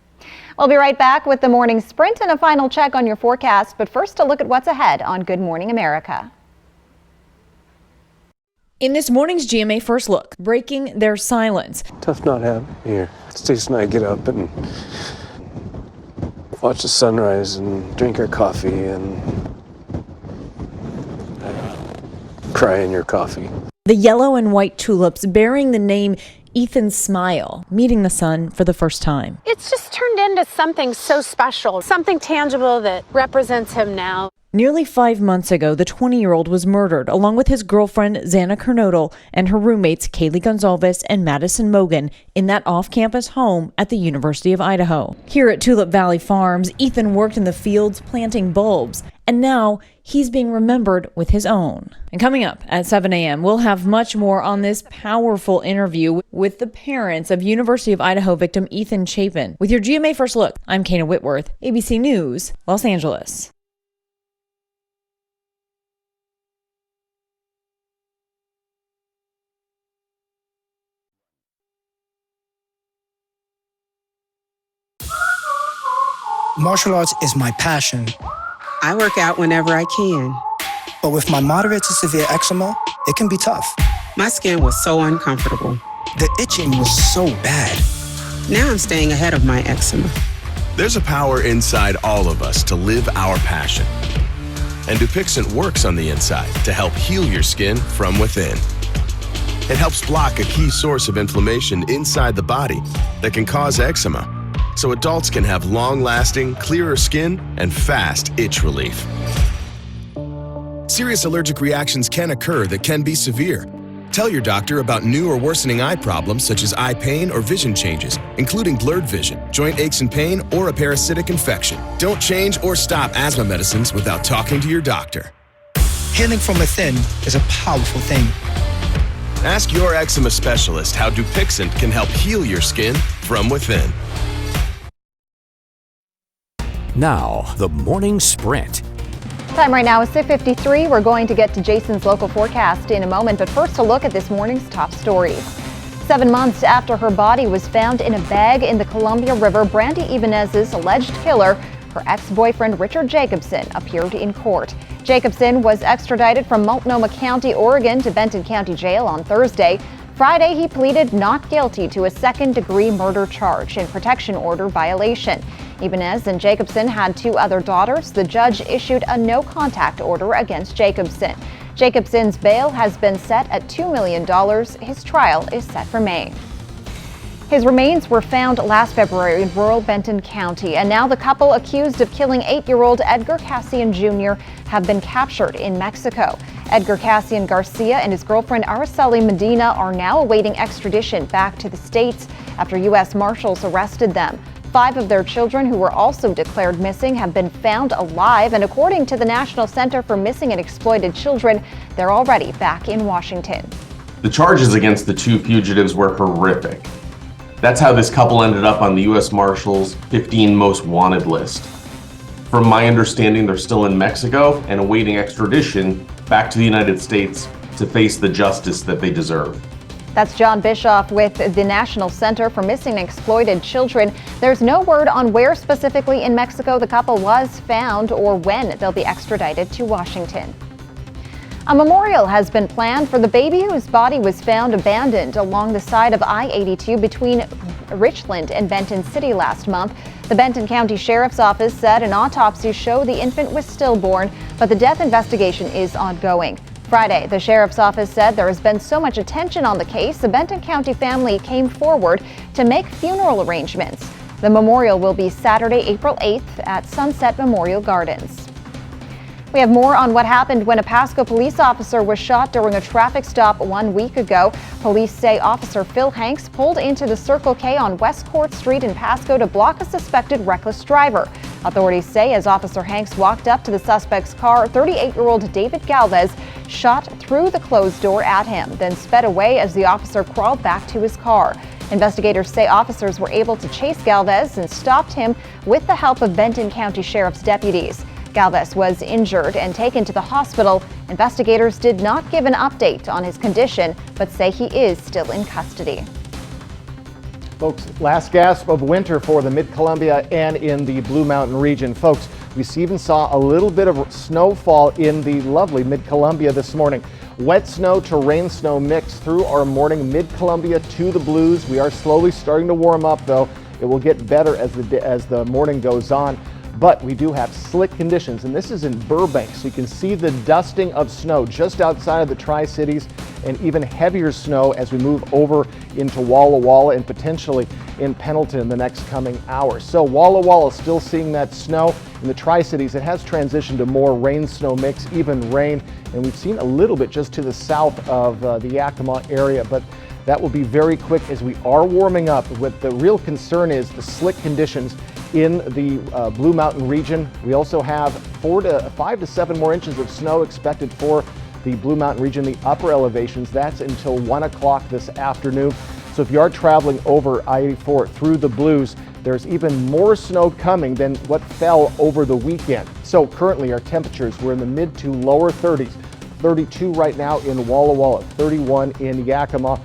We'll be right back with the morning sprint and a final check on your forecast, but first a look at what's ahead on Good Morning America. In this morning's GMA First Look, breaking their silence. Tough not having here. Stacey and I get up and watch the sunrise and drink our coffee and cry in your coffee. The yellow and white tulips bearing the name Ethan Smile, meeting the sun for the first time. It's just turned into something so special, something tangible that represents him now. Nearly 5 months ago, the 20-year-old was murdered along with his girlfriend, Xana Kernodle, and her roommates, Kaylee Gonzalez and Madison Mogan, in that off-campus home at the University of Idaho. Here at Tulip Valley Farms, Ethan worked in the fields planting bulbs, and now he's being remembered with his own. And coming up at 7 a.m., we'll have much more on this powerful interview with the parents of University of Idaho victim Ethan Chapin. With your GMA First Look, I'm Kana Whitworth, ABC News, Los Angeles. Martial arts is my passion. I work out whenever I can. But with my moderate to severe eczema, it can be tough. My skin was so uncomfortable. The itching was so bad. Now I'm staying ahead of my eczema. There's a power inside all of us to live our passion. And Dupixent works on the inside to help heal your skin from within. It helps block a key source of inflammation inside the body that can cause eczema, so adults can have long-lasting, clearer skin and fast itch relief. Serious allergic reactions can occur that can be severe. Tell your doctor about new or worsening eye problems such as eye pain or vision changes, including blurred vision, joint aches and pain, or a parasitic infection. Don't change or stop asthma medicines without talking to your doctor. Healing from within is a powerful thing. Ask your eczema specialist how Dupixent can help heal your skin from within. Now, the morning sprint. Time right now is 6:53. We're going to get to Jason's local forecast in a moment, but first a look at this morning's top stories. 7 months after her body was found in a bag in the Columbia River, Brandy Ibanez's alleged killer, her ex-boyfriend Richard Jacobson, appeared in court. Jacobson was extradited from Multnomah County, Oregon to Benton County Jail on Thursday. Friday, he pleaded not guilty to a second-degree murder charge and protection order violation. Ibanez and Jacobson had 2 other daughters. The judge issued a no-contact order against Jacobson. Jacobson's bail has been set at $2 million. His trial is set for May. His remains were found last February in rural Benton County, and now the couple accused of killing 8-year-old Edgar Cassian Jr. have been captured in Mexico. Edgar Cassian Garcia and his girlfriend Araceli Medina are now awaiting extradition back to the States after U.S. Marshals arrested them. 5 of their children, who were also declared missing, have been found alive, and according to the National Center for Missing and Exploited Children, they're already back in Washington. The charges against the 2 fugitives were horrific. That's how this couple ended up on the U.S. Marshals 15 most wanted list. From my understanding, they're still in Mexico and awaiting extradition back to the United States to face the justice that they deserve. That's John Bischoff with the National Center for Missing and Exploited Children. There's no word on where specifically in Mexico the couple was found or when they'll be extradited to Washington. A memorial has been planned for the baby whose body was found abandoned along the side of I-82 between Richland and Benton City last month. The Benton County Sheriff's Office said an autopsy showed the infant was stillborn, but the death investigation is ongoing. Friday, the Sheriff's Office said there has been so much attention on the case, the Benton County family came forward to make funeral arrangements. The memorial will be Saturday, April 8th at Sunset Memorial Gardens. We have more on what happened when a Pasco police officer was shot during a traffic stop 1 week ago. Police say Officer Phil Hanks pulled into the Circle K on West Court Street in Pasco to block a suspected reckless driver. Authorities say as Officer Hanks walked up to the suspect's car, 38-year-old David Galvez shot through the closed door at him, then sped away as the officer crawled back to his car. Investigators say officers were able to chase Galvez and stopped him with the help of Benton County Sheriff's deputies. Galvez was injured and taken to the hospital. Investigators did not give an update on his condition, but say he is still in custody. Folks, last gasp of winter for the Mid-Columbia and in the Blue Mountain region. Folks, we even saw a little bit of snowfall in the lovely Mid-Columbia this morning. Wet snow to rain snow mix through our morning. Mid-Columbia to the Blues. We are slowly starting to warm up, though. It will get better as the morning goes on. But we do have slick conditions, and this is in Burbank, so you can see the dusting of snow just outside of the Tri-Cities, and even heavier snow as we move over into Walla Walla and potentially in Pendleton in the next coming hours. So Walla Walla is still seeing that snow. In the Tri-Cities, it has transitioned to more rain-snow mix, even rain, and we've seen a little bit just to the south of the Yakima area, but that will be very quick as we are warming up. What the real concern is the slick conditions in the Blue Mountain region. We also have 5 to 7 more inches of snow expected for the Blue Mountain region, the upper elevations. That's until 1 o'clock this afternoon. So if you are traveling over I-84 through the Blues, there's even more snow coming than what fell over the weekend. So currently our temperatures, we're in the mid to lower 30s. 32 right now in Walla Walla, 31 in Yakima.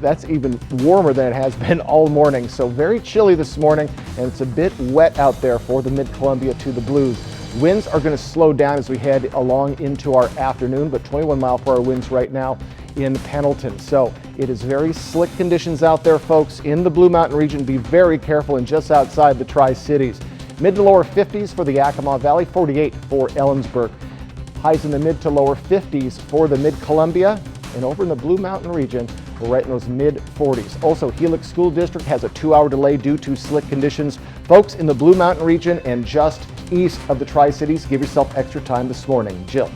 That's even warmer than it has been all morning. So very chilly this morning, and it's a bit wet out there for the Mid-Columbia to the Blues. Winds are going to slow down as we head along into our afternoon, but 21-mile-per-hour winds right now in Pendleton. So it is very slick conditions out there, folks, in the Blue Mountain region. Be very careful and just outside the Tri-Cities. Mid to lower 50s for the Yakima Valley, 48 for Ellensburg. Highs in the mid to lower 50s for the Mid-Columbia, and over in the Blue Mountain region, we're right in those mid-40s. Also, Helix School District has a 2-hour delay due to slick conditions. Folks in the Blue Mountain region and just east of the Tri-Cities, give yourself extra time this morning. Jill.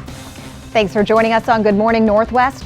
Thanks for joining us on Good Morning Northwest.